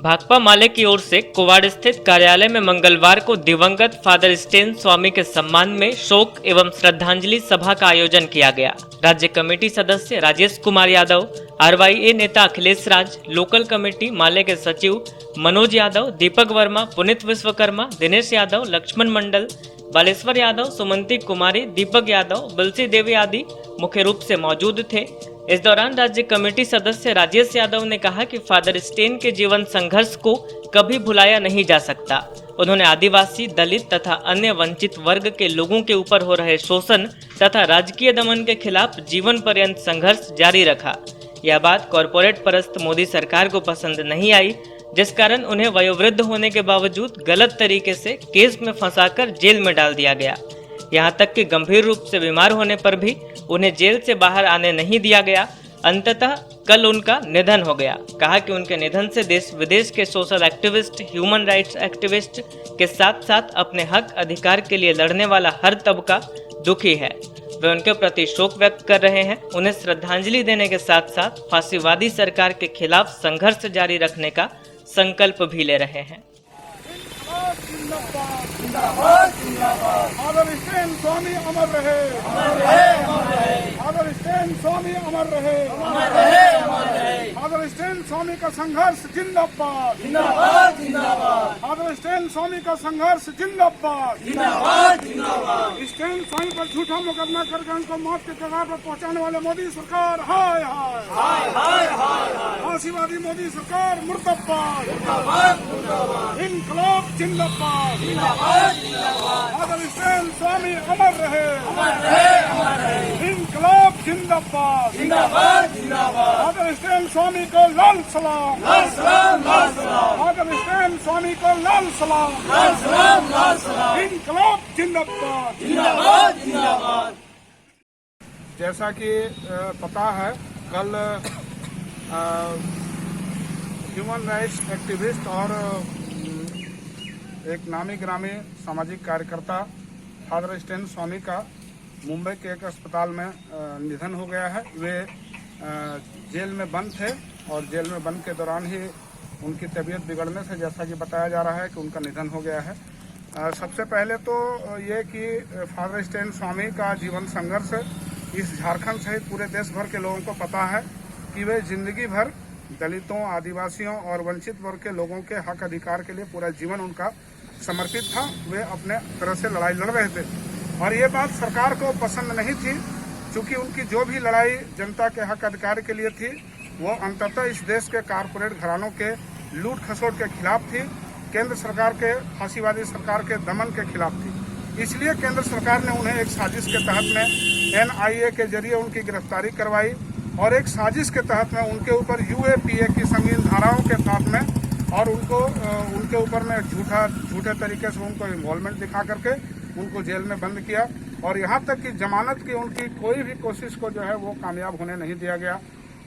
भाकपा माले की ओर से कोवाड़ स्थित कार्यालय में मंगलवार को दिवंगत फादर स्टेन स्वामी के सम्मान में शोक एवं श्रद्धांजलि सभा का आयोजन किया गया। राज्य कमेटी सदस्य राजेश कुमार यादव, RYA नेता अखिलेश राज, लोकल कमेटी माले के सचिव मनोज यादव, दीपक वर्मा, पुनीत विश्वकर्मा, दिनेश यादव, लक्ष्मण मंडल, बालेश्वर यादव, सुमंती कुमारी, दीपक यादव, बिलसी देवी आदि मुख्य रूप से मौजूद थे। इस दौरान राज्य कमेटी सदस्य राजेश यादव ने कहा कि फादर स्टेन के जीवन संघर्ष को कभी भुलाया नहीं जा सकता। उन्होंने आदिवासी, दलित तथा अन्य वंचित वर्ग के लोगों के ऊपर हो रहे शोषण तथा राजकीय दमन के खिलाफ जीवन पर्यंत संघर्ष जारी रखा। यह बात कॉरपोरेट परस्त मोदी सरकार को पसंद नहीं आई, जिस कारण उन्हें वयोवृद्ध होने के बावजूद गलत तरीके से केस में फंसाकर जेल में डाल दिया गया। यहाँ तक कि गंभीर रूप से बीमार होने पर भी उन्हें जेल से बाहर आने नहीं दिया गया। अंततः कल उनका निधन हो गया। कहा कि उनके निधन से देश विदेश के social activist, human rights activist के साथ साथ अपने हक अधिकार के लिए लड़ने वाला हर तबका दुखी है। वे उनके प्रति शोक व्यक्त कर रहे हैं। उन्हें श्रद्धांजलि देने के साथ साथ फांसीवादी सरकार के खिलाफ संघर्ष जारी रखने का संकल्प भी ले रहे हैं। फादर स्टेन स्वामी अमर रहे, फादर स्टेन स्वामी अमर रहे, फादर स्टेन स्वामी का संघर्ष जिंदाबाद, फादर स्टेन स्वामी का संघर्ष जिंदाबाद। स्टेन स्वामी पर झूठा मुकदमा करके उनको मौत के कगार पर पहुंचाने वाले मोदी सरकार हाय हाय, फांसीवादी मोदी सरकार मुर्दाबाद, इनकलाब जिंदाबाद, फादर स्टेन स्वामी अमर रहे, इनकलाब जिंदाबाद, फादर स्टेन स्वामी को लाल सलाम, फादर स्टेन स्वामी को लाल सलाम, इनकलाब जिंदाबाद। जैसा कि पता है, कल ह्यूमन राइट्स एक्टिविस्ट और एक नामी ग्रामी सामाजिक कार्यकर्ता फादर स्टेन स्वामी का मुंबई के एक अस्पताल में निधन हो गया है। वे जेल में बंद थे और जेल में बंद के दौरान ही उनकी तबीयत बिगड़ने से, जैसा कि बताया जा रहा है, कि उनका निधन हो गया है। सबसे पहले तो ये कि फादर स्टेन स्वामी का जीवन संघर्ष इस झारखंड सहित पूरे देश भर के लोगों को पता है कि वे जिंदगी भर दलितों, आदिवासियों और वंचित वर्ग के लोगों के हक अधिकार के लिए पूरा जीवन उनका समर्पित था। वे अपने तरह से लड़ाई लड़ रहे थे और ये बात सरकार को पसंद नहीं थी, क्योंकि उनकी जो भी लड़ाई जनता के हक अधिकार के लिए थी वो अंततः इस देश के कारपोरेट घरानों के लूट खसोट के खिलाफ थी, केंद्र सरकार के फांसीवादी सरकार के दमन के खिलाफ थी। इसलिए केंद्र सरकार ने उन्हें एक साजिश के तहत में NIA के जरिए उनकी गिरफ्तारी करवाई और एक साजिश के तहत में उनके ऊपर UAPA की संगीन धाराओं के साथ में और उनके ऊपर में झूठे तरीके से उनको इन्वॉल्वमेंट दिखा करके उनको जेल में बंद किया और यहाँ तक कि जमानत की उनकी कोई भी कोशिश को जो है वो कामयाब होने नहीं दिया गया।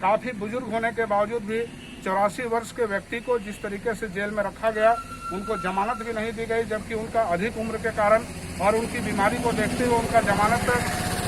काफ़ी बुजुर्ग होने के बावजूद भी 84 वर्ष के व्यक्ति को जिस तरीके से जेल में रखा गया, उनको जमानत भी नहीं दी गई, जबकि उनका अधिक उम्र के कारण और उनकी बीमारी को देखते हुए उनका जमानत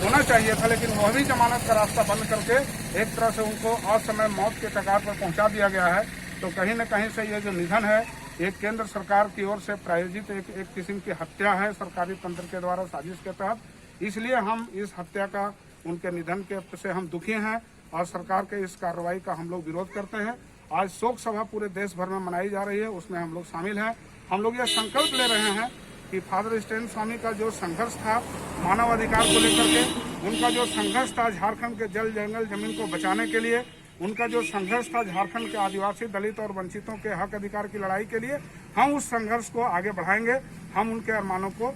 होना चाहिए था, लेकिन वह भी जमानत का रास्ता बंद करके एक तरह से उनको असमय मौत के कगार पर पहुंचा दिया गया है। तो कहीं न कहीं से ये जो निधन है एक केंद्र सरकार की ओर से प्रायोजित एक किस्म की हत्या है सरकारी तंत्र के द्वारा साजिश के तहत। इसलिए हम इस हत्या का, उनके निधन के से हम दुखी हैं और सरकार के इस कार्रवाई का हम लोग विरोध करते हैं। आज शोक सभा पूरे देश भर में मनाई जा रही है, उसमें हम लोग शामिल हैं। हम लोग ये संकल्प ले रहे हैं कि फादर स्टैन स्वामी का जो संघर्ष था मानव अधिकार को लेकर के, उनका जो संघर्ष था झारखंड के जल जंगल जमीन को बचाने के लिए, उनका जो संघर्ष था झारखंड के आदिवासी, दलित और वंचितों के हक अधिकार की लड़ाई के लिए, हम उस संघर्ष को आगे बढ़ाएंगे। हम उनके अरमानों को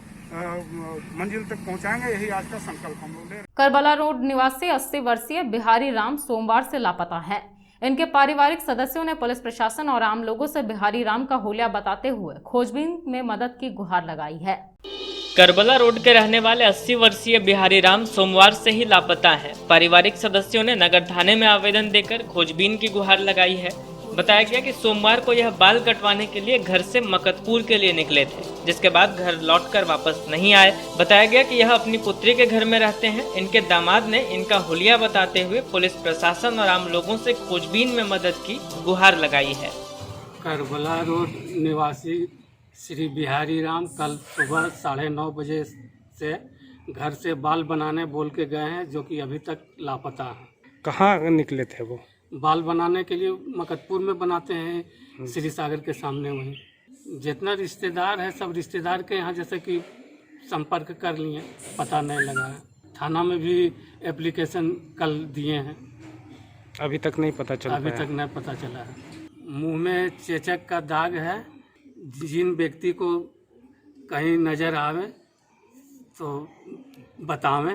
मंजिल तक पहुंचाएंगे। यही आज का संकल्प हम लोग ले रहे हैं। करबला रोड निवासी 80 वर्षीय बिहारी राम सोमवार से लापता है। इनके पारिवारिक सदस्यों ने पुलिस प्रशासन और आम लोगों से बिहारी राम का हुलिया बताते हुए खोजबीन में मदद की गुहार लगाई है। करबला रोड के रहने वाले 80 वर्षीय बिहारी राम सोमवार से ही लापता हैं। पारिवारिक सदस्यों ने नगर थाने में आवेदन देकर खोजबीन की गुहार लगाई है। बताया गया कि सोमवार को यह बाल कटवाने के लिए घर से मकतपुर के लिए निकले थे, जिसके बाद घर लौटकर वापस नहीं आए। बताया गया कि यह अपनी पुत्री के घर में रहते हैं। इनके दामाद ने इनका हुलिया बताते हुए पुलिस प्रशासन और आम लोगों से खोजबीन में मदद की गुहार लगाई है। करबला रोड निवासी श्री बिहारी राम कल सुबह 9:30 बजे से घर से बाल बनाने बोल के गए हैं, जो कि अभी तक लापता है। कहाँ निकले थे वो? बाल बनाने के लिए मकतपुर में बनाते हैं, श्री सागर के सामने। वहीं जितना रिश्तेदार है सब रिश्तेदार के यहाँ जैसे कि संपर्क कर लिए, पता नहीं लगा है। थाना में भी एप्लीकेशन कल दिए हैं, अभी तक नहीं पता चला। अभी तक नहीं पता चला है। मुंह में चेचक का दाग है। जिन व्यक्ति को कहीं नजर आवे तो बतावें।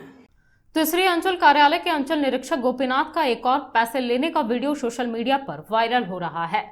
तीसरी अंचल कार्यालय के अंचल निरीक्षक गोपीनाथ का एक और पैसे लेने का वीडियो सोशल मीडिया पर वायरल हो रहा है।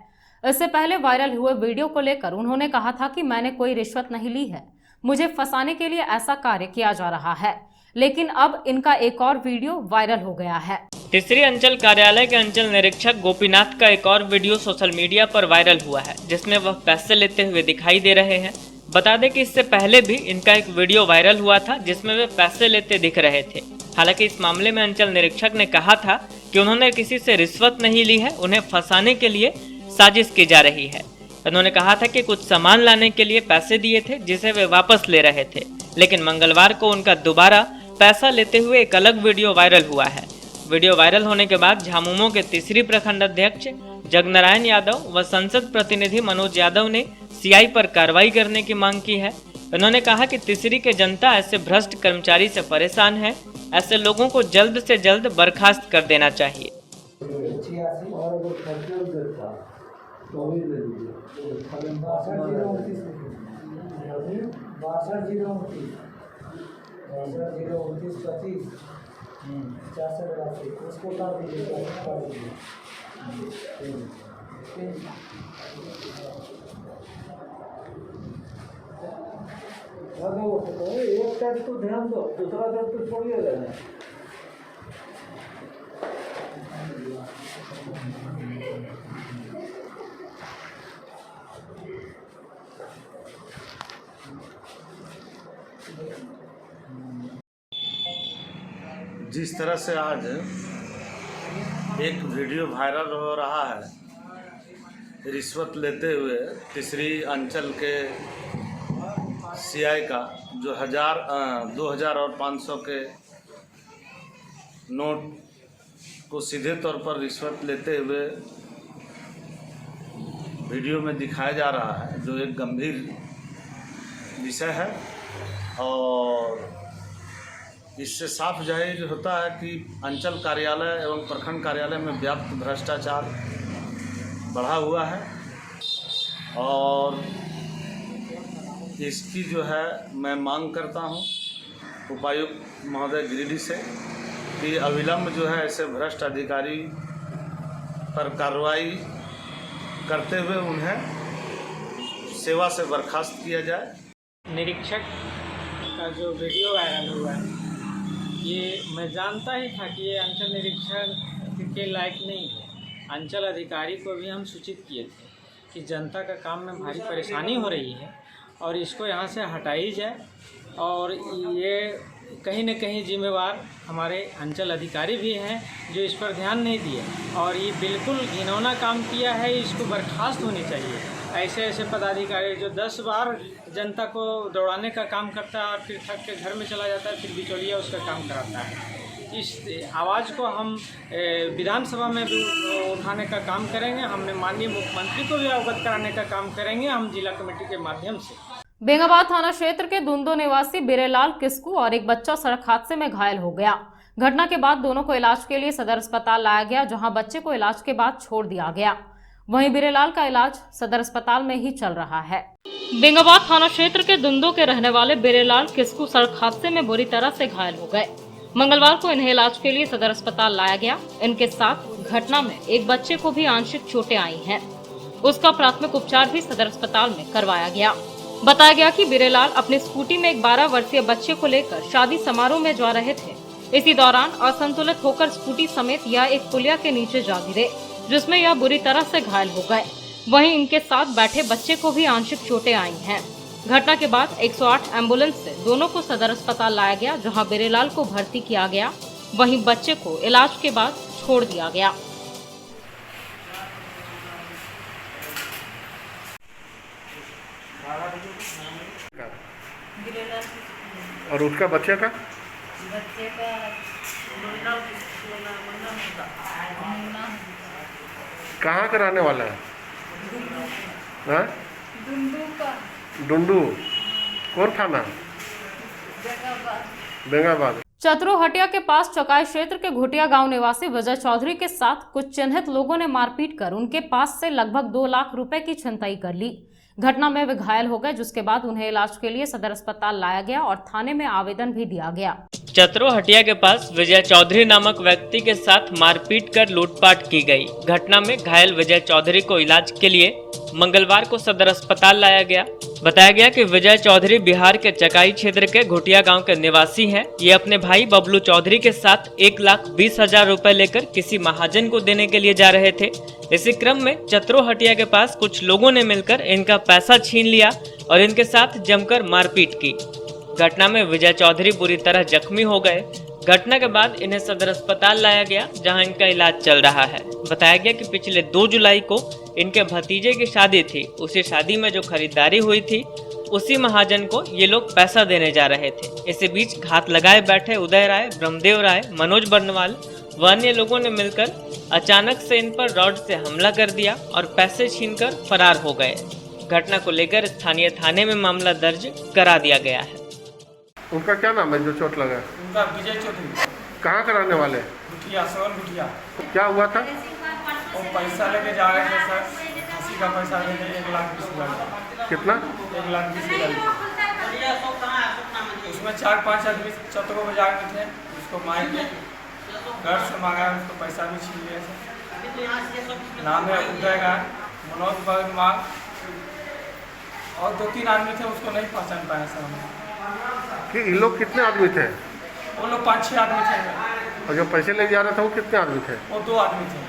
इससे पहले वायरल हुए वीडियो को लेकर उन्होंने कहा था कि मैंने कोई रिश्वत नहीं ली है, मुझे फंसाने के लिए ऐसा कार्य किया जा रहा है। लेकिन अब इनका एक और वीडियो वायरल हो गया है। तीसरी अंचल कार्यालय के अंचल निरीक्षक गोपीनाथ का एक और वीडियो सोशल मीडिया पर वायरल हुआ है, जिसमें वह पैसे लेते हुए दिखाई दे रहे हैं। बता दें कि इससे पहले भी इनका एक वीडियो वायरल हुआ था, जिसमें वे पैसे लेते दिख रहे थे। हालांकि इस मामले में अंचल निरीक्षक ने कहा था कि उन्होंने किसी से रिश्वत नहीं ली है, उन्हें फंसाने के लिए साजिश की जा रही है। उन्होंने कहा था कि कुछ सामान लाने के लिए पैसे दिए थे, जिसे वे वापस ले रहे थे। लेकिन मंगलवार को उनका दोबारा पैसा लेते हुए एक अलग वीडियो वायरल हुआ है। वीडियो वायरल होने के बाद झामुमो के तीसरी प्रखंड अध्यक्ष जगनारायण यादव व संसद प्रतिनिधि मनोज यादव ने सीआई पर कार्रवाई करने की मांग की है। उन्होंने कहा कि तीसरी के जनता ऐसे भ्रष्ट कर्मचारी से परेशान है, ऐसे लोगों को जल्द से जल्द बर्खास्त कर देना चाहिए। एक साइड तो ध्यान दो, दूसरा साइड तो छोड़िएगा ना। जिस तरह से आज एक वीडियो वायरल हो रहा है रिश्वत लेते हुए तीसरी अंचल के सीआई का, जो 2000 और 500 के नोट को सीधे तौर पर रिश्वत लेते हुए वीडियो में दिखाया जा रहा है, जो एक गंभीर विषय है। और इससे साफ जाहिर होता है कि अंचल कार्यालय एवं प्रखंड कार्यालय में व्याप्त भ्रष्टाचार बढ़ा हुआ है। और इसकी जो है मैं मांग करता हूं उपायुक्त महोदय गिरिडीह से कि अविलंब जो है ऐसे भ्रष्ट अधिकारी पर कार्रवाई करते हुए उन्हें सेवा से बर्खास्त किया जाए। निरीक्षक का जो वीडियो वायरल हुआ है, ये मैं जानता ही था कि ये अंचल निरीक्षक के लायक नहीं है। अंचल अधिकारी को भी हम सूचित किए थे कि जनता का काम में भारी परेशानी हो रही है और इसको यहाँ से हटाई जाए। और ये कहीं न कहीं जिम्मेवार हमारे अंचल अधिकारी भी हैं जो इस पर ध्यान नहीं दिए और ये बिल्कुल घिनौना काम किया है, इसको बर्खास्त होनी चाहिए। ऐसे ऐसे पदाधिकारी जो 10 बार जनता को दौड़ाने का काम करता है और फिर थक के घर में चला जाता है, फिर बिचौलिया उसका काम कराता है। इस आवाज़ को हम विधानसभा में भी उठाने का काम करेंगे। हमने माननीय मुख्यमंत्री को भी अवगत कराने का काम करेंगे हम जिला कमेटी के माध्यम से। बेंगाबाद थाना क्षेत्र के दुंदो निवासी बिरेलाल किस्कू और एक बच्चा सड़क हादसे में घायल हो गया। घटना के बाद दोनों को इलाज के लिए सदर अस्पताल लाया गया, जहां बच्चे को इलाज के बाद छोड़ दिया गया। वहीं बिरेलाल का इलाज सदर अस्पताल में ही चल रहा है। बेंगाबाद थाना क्षेत्र के दुंदो के रहने वाले बिरेलाल किस्कू सड़क हादसे में बुरी तरह से घायल हो गए। मंगलवार को इन्हें इलाज के लिए सदर अस्पताल लाया गया। इनके साथ घटना में एक बच्चे को भी आंशिक चोटें आई हैं। उसका प्राथमिक उपचार भी सदर अस्पताल में करवाया गया। बताया गया कि बिरेलाल अपनी स्कूटी में एक 12 वर्षीय बच्चे को लेकर शादी समारोह में जा रहे थे। इसी दौरान असंतुलित होकर स्कूटी समेत यह एक पुलिया के नीचे जा गिरे, जिसमें यह बुरी तरह से घायल हो गए। वहीं इनके साथ बैठे बच्चे को भी आंशिक चोटें आई हैं। घटना के बाद 108 एम्बुलेंस से दोनों को सदर अस्पताल लाया गया, जहां बिरेलाल को भर्ती किया गया। वहीं बच्चे को इलाज के बाद छोड़ दिया गया। और उसका बच्चे का कहाँ का रहने वाला है? हाँ? डुंडू। कौन थाना? बेंगाबाद। चतरो हटिया के पास चकाई क्षेत्र के घुटिया गांव निवासी विजय चौधरी के साथ कुछ चिन्हित लोगों ने मारपीट कर उनके पास से लगभग 2 लाख रुपए की छिनतई कर ली। घटना में वे घायल हो गए, जिसके बाद उन्हें इलाज के लिए सदर अस्पताल लाया गया और थाने में आवेदन भी दिया गया। चतरो हटिया के पास विजय चौधरी नामक व्यक्ति के साथ मारपीट कर लूटपाट की गई। घटना में घायल विजय चौधरी को इलाज के लिए मंगलवार को सदर अस्पताल लाया गया। बताया गया कि विजय चौधरी बिहार के चकाई क्षेत्र के घुटिया गांव के निवासी हैं। ये अपने भाई बबलू चौधरी के साथ 1,20,000 रुपए लेकर किसी महाजन को देने के लिए जा रहे थे। इसी क्रम में चतरो हटिया के पास कुछ लोगों ने मिलकर इनका पैसा छीन लिया और इनके साथ जमकर मारपीट की। घटना में विजय चौधरी बुरी तरह जख्मी हो गए। घटना के बाद इन्हें सदर अस्पताल लाया गया, जहां इनका इलाज चल रहा है। बताया गया कि पिछले 2 जुलाई को इनके भतीजे की शादी थी। उसी शादी में जो खरीदारी हुई थी, उसी महाजन को ये लोग पैसा देने जा रहे थे। इसी बीच घात लगाए बैठे उदय राय, ब्रह्मदेव राय, मनोज बर्नवाल व अन्य लोगों ने मिलकर अचानक से इन पर रॉड से हमला कर दिया और पैसे छीनकर फरार हो गए। घटना को लेकर स्थानीय थाने में मामला दर्ज करा दिया गया है। उनका क्या नाम है जो चोट लगा? उनका विजय चौधरी। कहाँ का रहने वाले? गुटिया, सवन गुटिया। क्या हुआ था? वो पैसा लेके जा रहे थे सर, किसी का पैसा लेके 1,20,000। कितना? 1,20,000। उसमें 4-5 आदमी चतरो बाजार में थे। उसको मार के घर से मांगा, उसको पैसा भी छीन लिया सर। नाम है उदय राय, मनोज बर्नवाल और 2-3 आदमी थे, उसको नहीं पहचान पाया सर हम। कि इन लोग कितने आदमी थे? वो लोग 5-6 आदमी थे। और जो पैसे ले जा रहे थे वो कितने आदमी थे? वो 2 आदमी थे।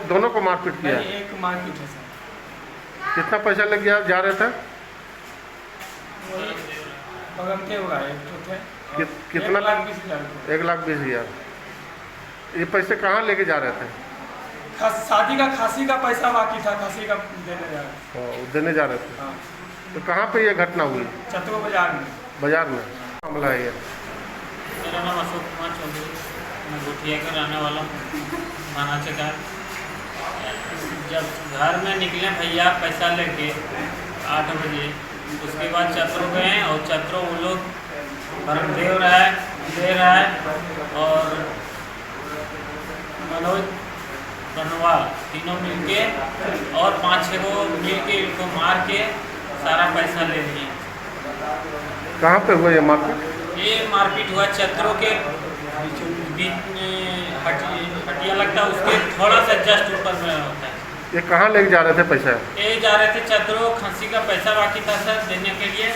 दोनों को मारपीट किया? नहीं, एक मारपीट है सर। कितना पैसा ले जा रहे थे? बगमते होगा, एक तो थे। कितना? 1,20,000। ये पैसे कहाँ लेके जा रहे थे? शादी का खासी का पैसा बाकी था, खासी का देने जा रहे थे। देने जा रहे थे। हाँ। तो कहाँ पे ये घटना हुई? चतरो बाजार में। बाजार में मामला है ये? मेरा नाम अशोक कुमार चौधरी, मैं घुटिया का रहने वाला हूँ, माना चका। जब घर में निकले भैया पैसा लेके 8 बजे, उसके बाद चतरो गए और चतरो वो लोग ब्रह्मदेव राय, उदय राय और मनोज बर्नवाल तीनों मिलके और 5-6 को मिलके इनको मार के सारा पैसा ले लिए। कहाँ पे हुआ ये मारपीट? ये मारपीट हुआ चतरो के बीच हटिया लगता है, उसके थोड़ा सा जस्ट ऊपर में होता है। ये कहाँ लेके जा रहे थे पैसा? ये जा रहे थे चतरो, खांसी का पैसा बाकी था सर देने के लिए।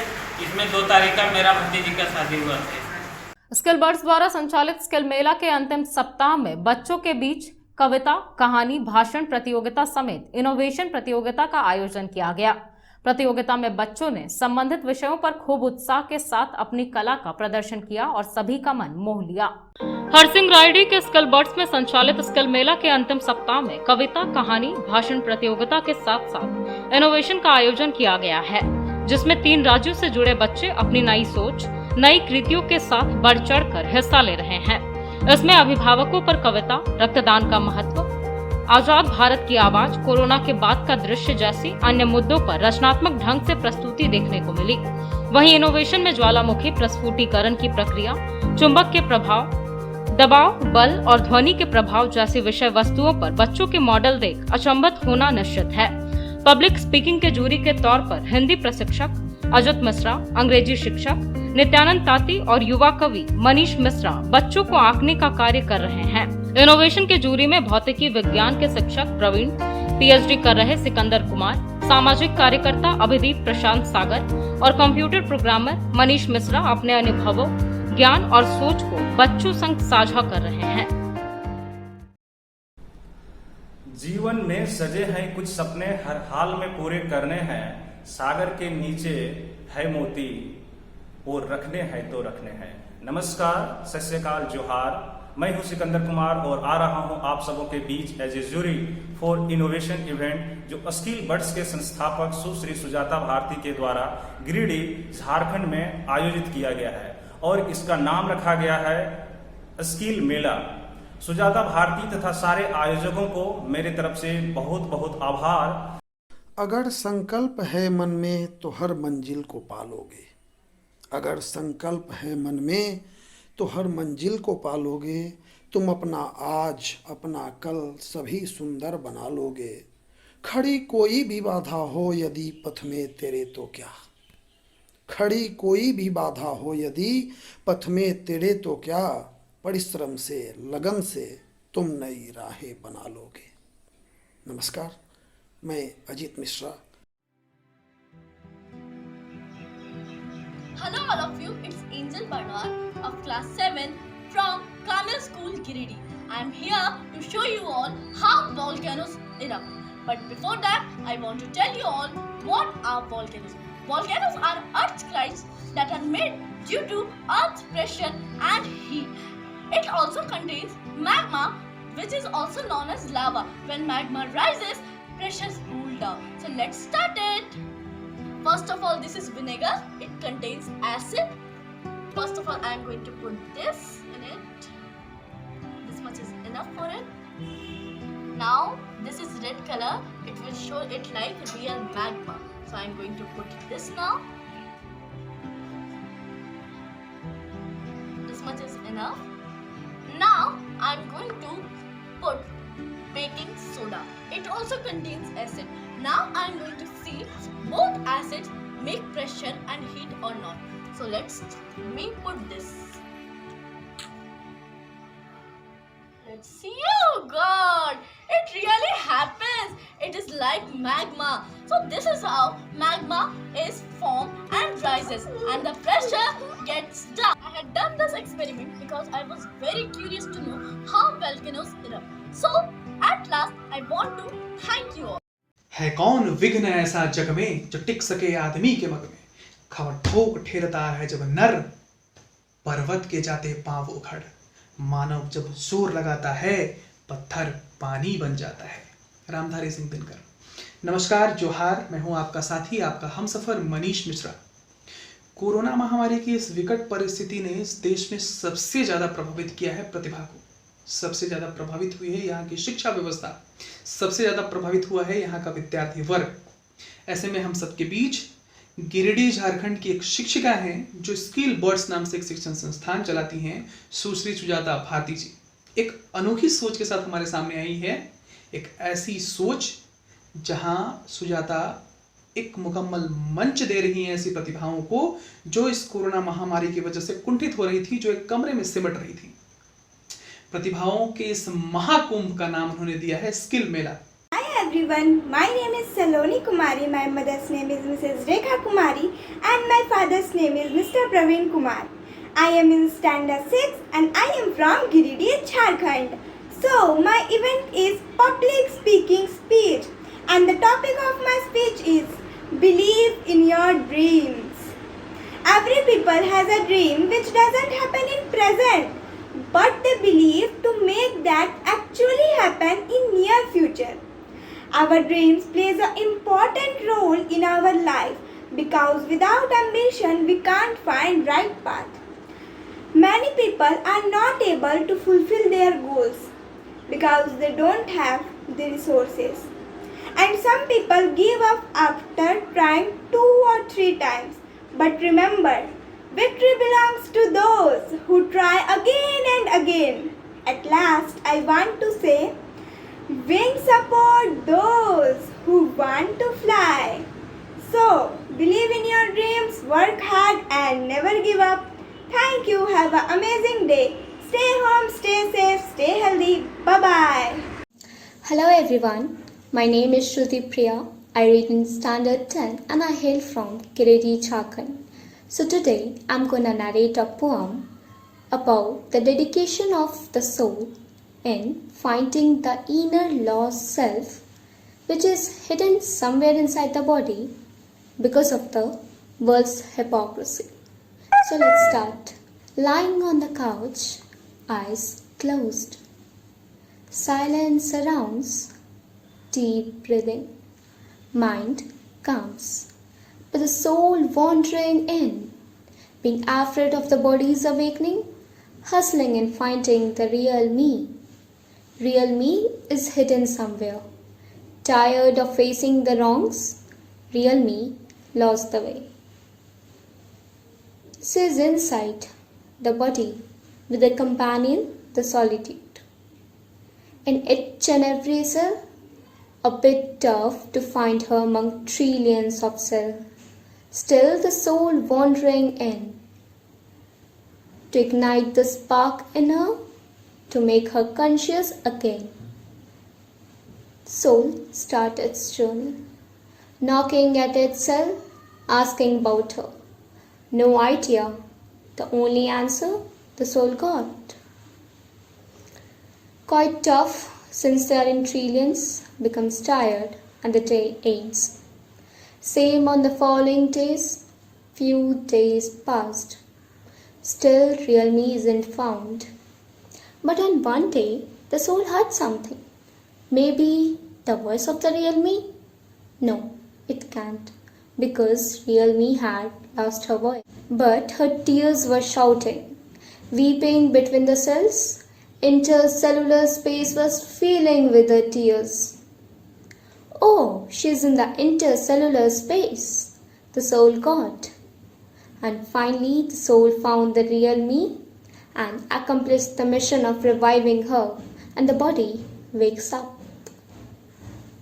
इसमें 2 तारीख का मेरा भतीजी का शादी हुआ था। स्किल बर्ड्स द्वारा संचालित स्किल मेला के अंतिम सप्ताह में बच्चों के बीच कविता, कहानी, भाषण प्रतियोगिता समेत इनोवेशन प्रतियोगिता का आयोजन किया गया। प्रतियोगिता में बच्चों ने संबंधित विषयों पर खूब उत्साह के साथ अपनी कला का प्रदर्शन किया और सभी का मन मोह लिया। हरसिंह रायडी के स्किल बर्ड्स में संचालित स्किल मेला के अंतिम सप्ताह में कविता, कहानी, भाषण प्रतियोगिता के साथ साथ इनोवेशन का आयोजन किया गया है, जिसमें 3 राज्यों से जुड़े बच्चे अपनी नई सोच, नई कृतियों के साथ बढ़ चढ़कर हिस्सा ले रहे हैं। इसमें अभिभावकों पर कविता, रक्तदान का महत्व, आजाद भारत की आवाज, कोरोना के बाद का दृश्य जैसी अन्य मुद्दों पर रचनात्मक ढंग से प्रस्तुति देखने को मिली। वहीं इनोवेशन में ज्वालामुखी प्रस्फुटीकरण की प्रक्रिया, चुंबक के प्रभाव, दबाव, बल और ध्वनि के प्रभाव जैसी विषय वस्तुओं पर बच्चों के मॉडल देख अचंभित होना निश्चित है। पब्लिक स्पीकिंग के जूरी के तौर पर हिंदी प्रशिक्षक अजित मिश्रा, अंग्रेजी शिक्षक नित्यानंद ताती और युवा कवि मनीष मिश्रा बच्चों को आंकने का कार्य कर रहे हैं। इनोवेशन के जूरी में भौतिकी विज्ञान के शिक्षक प्रवीण, पीएचडी कर रहे सिकंदर कुमार, सामाजिक कार्यकर्ता अभिदीप प्रशांत सागर और कंप्यूटर प्रोग्रामर मनीष मिश्रा अपने अनुभवों, ज्ञान और सोच को बच्चों संग साझा कर रहे हैं। जीवन में सजे हैं कुछ सपने, हर हाल में पूरे करने हैं। सागर के नीचे है मोती और रखने हैं तो रखने हैं। नमस्कार, सत श्री अकाल, जोहार। मैं हूं सिकंदर कुमार और आ रहा हूं आप सबों के बीच as a jury for innovation event, जो स्किल बर्ड्स के संस्थापक सुश्री सुजाता भारती के द्वारा गिरिडीह, झारखंड में आयोजित किया गया है और इसका नाम रखा गया है स्किल मेला। सुजाता भारती तथा सारे आयोजकों को मेरी तरफ से बहुत बहुत आभार। अगर संकल्प है मन में तो हर मंजिल को पालोगे। अगर संकल्प है मन में तो हर मंजिल को पालोगे। तुम अपना आज, अपना कल सभी सुंदर बना लोगे। खड़ी कोई भी बाधा हो यदि पथ में तेरे तो क्या, खड़ी कोई भी बाधा हो यदि पथ में तेरे तो क्या, परिश्रम से, लगन से तुम नई राहें बना लोगे। नमस्कार, मैं Ajit Mishra. Hello all of you, it's Angel Barwar of class 7 from Kamil School, Giridih. I am here to show you all how volcanoes erupt. But before that, I want to tell you all what are volcanoes. Volcanoes are earth's clouds that are made due to earth's pressure and heat. It also contains magma, which is also known as lava. When magma rises, pressures cool down. So let's start it. First of all, this is vinegar. It contains acid. First of all, I am going to put this in it. This much is enough for it. Now, this is red color. It will show it like real magma. So I am going to put this now. This much is enough. Now, I am going to put baking soda. It also contains acid. Now I am going to see both acids make pressure and heat or not. So let's put this. Let's see. Oh God! It really happens. It is like magma. So this is how magma is formed and rises, and the pressure gets down. I had done this experiment because I was very curious to know how volcanoes erupt. So at last, I want to thank you all. है कौन विघ्न ऐसा जग में जो टिक सके आदमी के मग में। खबर ठोक ठेरता है जब नर, पर्वत के जाते पांव उखड़। मानव जब जोर लगाता है, पत्थर पानी बन जाता है। रामधारी सिंह दिनकर। नमस्कार, जोहार। मैं हूं आपका साथी, आपका हमसफर मनीष मिश्रा। कोरोना महामारी की इस विकट परिस्थिति ने इस देश में सबसे ज्यादा प्रभावित किया है प्रतिभा को। सबसे ज्यादा प्रभावित हुई है यहाँ की शिक्षा व्यवस्था, सबसे ज्यादा प्रभावित हुआ है यहाँ का विद्यार्थी वर्ग। ऐसे में हम सबके बीच गिरिडीह झारखंड की एक शिक्षिका हैं जो स्किल बर्ड्स नाम से एक शिक्षण संस्थान चलाती हैं, सुश्री सुजाता भारती जी। एक अनोखी सोच के साथ हमारे सामने आई है। एक ऐसी सोच जहां सुजाता एक मुकम्मल मंच दे रही हैं ऐसी प्रतिभाओं को जो इस कोरोना महामारी की वजह से कुंठित हो रही थी, जो एक कमरे में सिमट रही थी। प्रतिभाओं के इस महाकुंभ का नाम उन्होंने दिया है skill Mela. Hi everyone, my name is Saloni Kumari. My mother's name is Mrs. Rekha Kumari and my father's name is Mr. Praveen Kumar. I am in standard 6 and I am from Giridih, Jharkhand. So my event is public speaking speech and the topic of my speech is believe in your dreams. Every people has a dream which doesn't happen in present. but they believe to make that actually happen in near future. Our dreams plays an important role in our life because without ambition we can't find right path. Many people are not able to fulfill their goals because they don't have the resources. And some people give up after trying 2 or 3 times. But remember, victory belongs to those who try again and again. At last, I want to say, wings support those who want to fly. So, believe in your dreams, work hard and never give up. Thank you. Have an amazing day. Stay home, stay safe, stay healthy. Bye-bye. Hello everyone. My name is Shruti Priya. I read in Standard 10 and I hail from Giridih, Jharkhand. So today I'm gonna narrate a poem about the dedication of the soul in finding the inner lost self which is hidden somewhere inside the body because of the world's hypocrisy. So let's start. Lying on the couch, eyes closed. Silence surrounds, deep breathing. Mind calms, but the soul wandering in, being afraid of the body's awakening, hustling and finding the real me. Real me is hidden somewhere. Tired of facing the wrongs, real me lost the way. This is inside the body with a companion, the solitude. In each and every cell, a bit tough to find her among trillions of cells. Still the soul wandering in, to ignite the spark in her, to make her conscious again. Soul starts its journey, knocking at its cell, asking about her. No idea, the only answer the soul got. Quite tough, since they are in trillions, becomes tired and the day ends. Same on the following days, few days passed. Still real me isn't found. But on one day, the soul heard something. Maybe the voice of the real me? No, it can't, because real me had lost her voice. But her tears were shouting, weeping between the cells. Intercellular space was filling with her tears. Oh, she's in the intercellular space, the soul got. And finally, the soul found the real me and accomplished the mission of reviving her, and the body wakes up.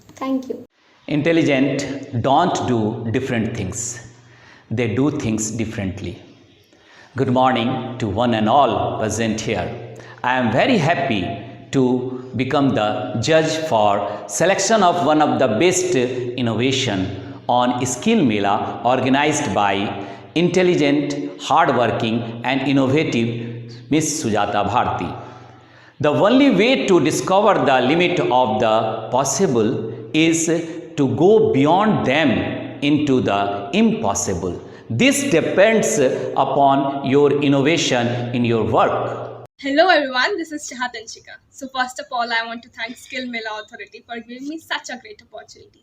Thank you. Intelligent don't do different things. They do things differently. Good morning to one and all present here. I am very happy to become the judge for selection of one of the best innovation on Skill Mela organized by intelligent, hardworking and innovative Miss Sujata Bharti. The only way to discover the limit of the possible is to go beyond them into the impossible. This depends upon your innovation in your work. Hello everyone, this is Chahat Anshika. So first of all, I want to thank Skill Mela Authority for giving me such a great opportunity.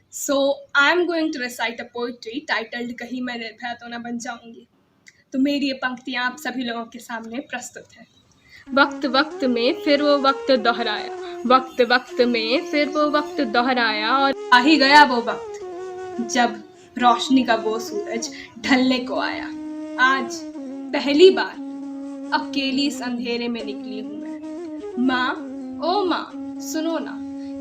So I'm going to recite a poetry titled कहीं मैं निर्भया तो न बन जाऊंगी. तो मेरी ये पंक्तियां आप सभी लोगों के सामने प्रस्तुत है. वक्त वक्त में फिर वो वक्त दोहराया, वक्त वक्त में फिर वो वक्त दोहराया, और आ ही गया वो वक्त जब रोशनी का वो सूरज ढलने को आया. आज पहली बार अकेली इस अंधेरे में निकली हूँ मैं. माँ, ओ माँ, सुनो ना,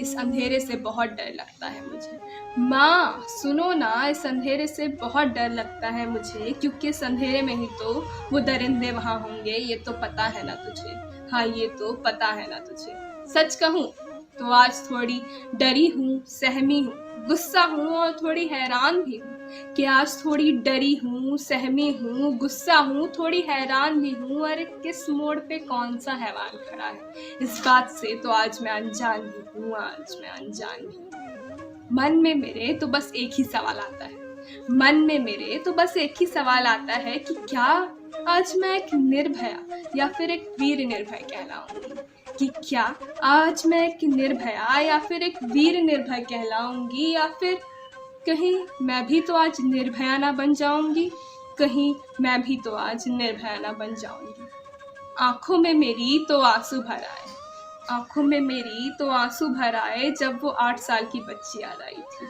इस अंधेरे से बहुत डर लगता है मुझे. माँ, सुनो ना, इस अंधेरे से बहुत डर लगता है मुझे, क्योंकि इस अंधेरे में ही तो वो दरिंदे वहाँ होंगे. ये तो पता है ना तुझे, हाँ ये तो पता है ना तुझे. सच कहूँ तो आज थोड़ी डरी हूँ, सहमी हूँ, गुस्सा हूँ और थोड़ी हैरान भी हूँ कि आज थोड़ी डरी हूँ, सहमी हूँ, गुस्सा हूँ, थोड़ी हैरान भी हूँ. अरे किस मोड़ पे कौन सा हैवान खड़ा है, इस बात से तो आज मैं अनजान भी हूँ, आज मैं अनजान भी हूँ. मन में मेरे तो बस एक ही सवाल आता है, मन में मेरे तो बस एक ही सवाल आता है कि क्या आज मैं एक निर्भया या फिर एक वीर निर्भय कहलाऊंगी? कि क्या आज मैं एक निर्भया या फिर एक वीर निर्भय कहलाऊंगी, या फिर कहीं मैं भी तो आज निर्भया ना बन जाऊंगी? कहीं मैं भी तो आज निर्भया ना बन जाऊंगी। आंखों में मेरी तो आंसू भर आए, आंखों में मेरी तो आंसू भर आए जब वो 8 साल की बच्ची याद आई थी।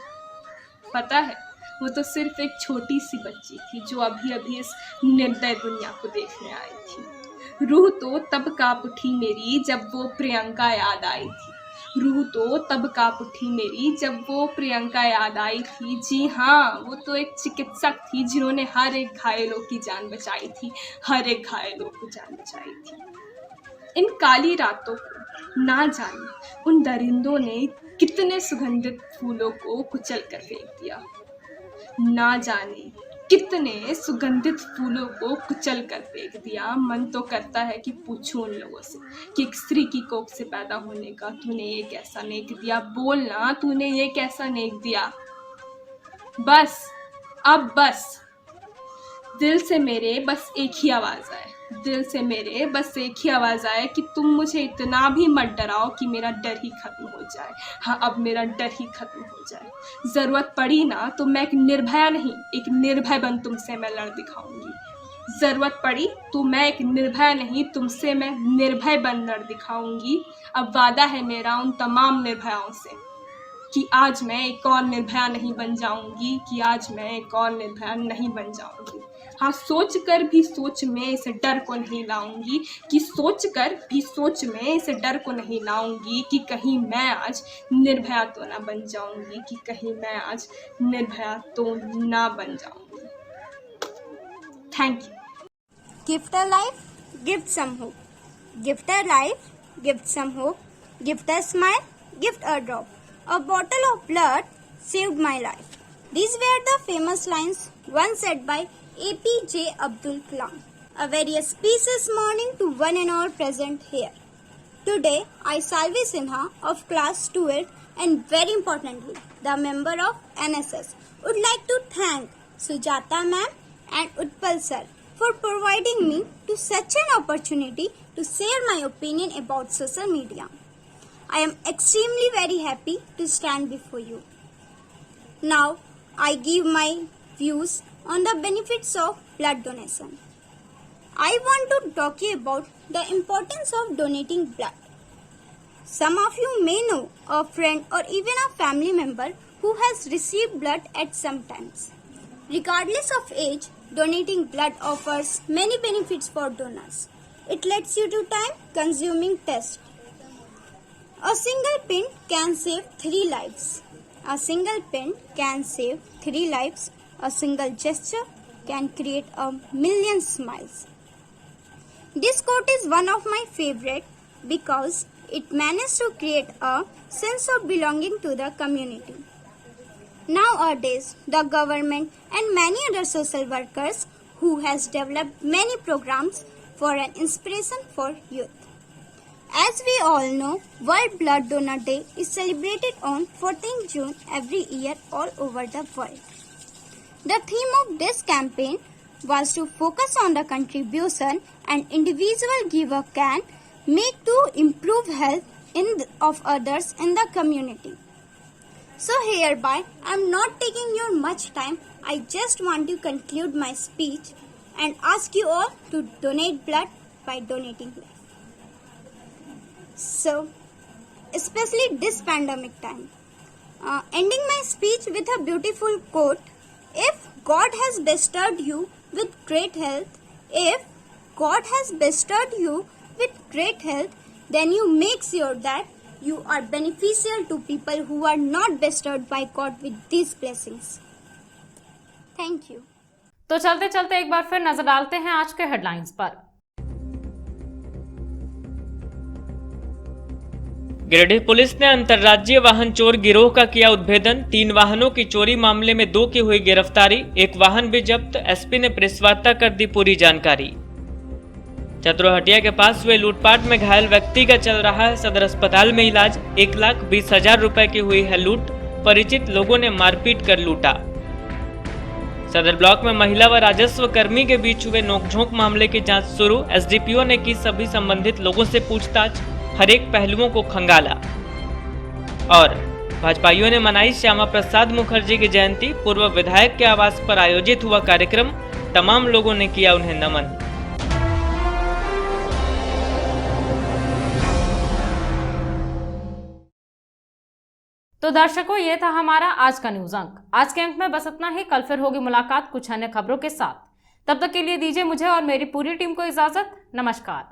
पता है, वो तो सिर्फ एक छोटी सी बच्ची थी जो अभी अभी इस निर्दय दुनिया को देखने आई थी। रूह तो तब कांप उठी मेरी जब वो प्रियंका याद आई थी। रूह तो तब कांप उठी मेरी जब वो प्रियंका याद आई थी। जी हाँ, वो तो एक चिकित्सक थी जिन्होंने हर एक घायलों की जान बचाई थी, हर एक घायलों की जान बचाई थी। इन काली रातों को ना जाने उन दरिंदों ने कितने सुगंधित फूलों को कुचल कर फेंक दिया। ना जाने कितने सुगंधित फूलों को कुचल कर फेंक दिया। मन तो करता है कि पूछूं उन लोगों से कि एक स्त्री की कोख से पैदा होने का तूने ये कैसा नेक दिया। बोलना, तूने ये कैसा नेक दिया। बस, अब बस, दिल से मेरे बस एक ही आवाज़ आए, दिल से मेरे बस एक ही आवाज़ आए कि तुम मुझे इतना भी मत डराओ कि मेरा डर ही खत्म हो जाए। हाँ, अब मेरा डर ही खत्म हो जाए। ज़रूरत पड़ी ना तो मैं एक निर्भया नहीं, एक निर्भय बन तुमसे मैं लड़ दिखाऊंगी। ज़रूरत पड़ी तो मैं एक निर्भया नहीं, तुमसे मैं निर्भय बन लड़ दिखाऊंगी। अब वादा है मेरा उन तमाम निर्भयाओं से कि आज मैं एक और निर्भया नहीं बन जाऊंगी, कि आज मैं एक और निर्भया नहीं बन जाऊंगी। हाँ, सोच कर भी सोच में इस डर को नहीं लाऊंगी, कि सोच कर भी सोच में इस डर को नहीं लाऊंगी कि कहीं मैं आज निर्भया तो ना बन जाऊंगी, कि कहीं मैं आज निर्भया तो ना बन जाऊंगी। Thank you. Gift a life, gift some hope. Gift a life, gift some hope. Gift a smile, gift a drop. A bottle of blood saved my life. These were the famous lines once said by APJ Abdul Kalam. A very auspicious morning to one and all present here. Today, I, Salvi Sinha of class 12 and very importantly, the member of NSS, would like to thank Sujata ma'am and Utpal sir for providing me to such an opportunity to share my opinion about social media. I am extremely very happy to stand before you. Now, I give my views on the benefits of blood donation. I want to talk you about the importance of donating blood. Some of you may know a friend or even a family member who has received blood at some times. Regardless of age, donating blood offers many benefits for donors. It lets you do time-consuming tests. A single pin can save 3 lives. A single pin can save 3 lives. A single gesture can create a million smiles. This quote is one of my favorite because it managed to create a sense of belonging to the community. Nowadays, the government and many other social workers who has developed many programs for an inspiration for youth. As we all know, World Blood Donor Day is celebrated on 14th June every year all over the world. The theme of this campaign was to focus on the contribution an individual giver can make to improve health of others in the community. So hereby, I am not taking your much time. I just want to conclude my speech and ask you all to donate blood by donating life. So, especially this pandemic time, ending my speech with a beautiful quote. If God has bestowed you with great health, if God has bestowed you with great health, then you make sure that you are beneficial to people who are not bestowed by God with these blessings. Thank you. तो चलते चलते एक बार फिर नजर डालते हैं आज के हेडलाइंस पर। गिरिडीह पुलिस ने अंतर्राज्यीय वाहन चोर गिरोह का किया उद्भेदन। 3 वाहनों की चोरी मामले में 2 की हुई गिरफ्तारी। 1 वाहन भी जब्त। एसपी ने प्रेस वार्ता कर दी पूरी जानकारी। चतुरहटिया के पास हुए लूटपाट में घायल व्यक्ति का चल रहा है सदर अस्पताल में इलाज। 1,20,000 रुपए की हुई है लूट। परिचित लोगों ने मारपीट कर लूटा। सदर ब्लॉक में महिला व राजस्व कर्मी के बीच हुए नोकझोंक मामले की जांच शुरू। एसडीपीओ ने की सभी संबंधित लोगों से पूछताछ, हर एक पहलुओं को खंगाला। और भाजपाइयों ने मनाई श्यामा प्रसाद मुखर्जी की जयंती। पूर्व विधायक के आवास पर आयोजित हुआ कार्यक्रम, तमाम लोगों ने किया उन्हें नमन। तो दर्शकों, ये था हमारा आज का न्यूज अंक। आज के अंक में बस इतना ही। कल फिर होगी मुलाकात कुछ अन्य खबरों के साथ। तब तक के लिए दीजिए मुझे और मेरी पूरी टीम को इजाजत। नमस्कार।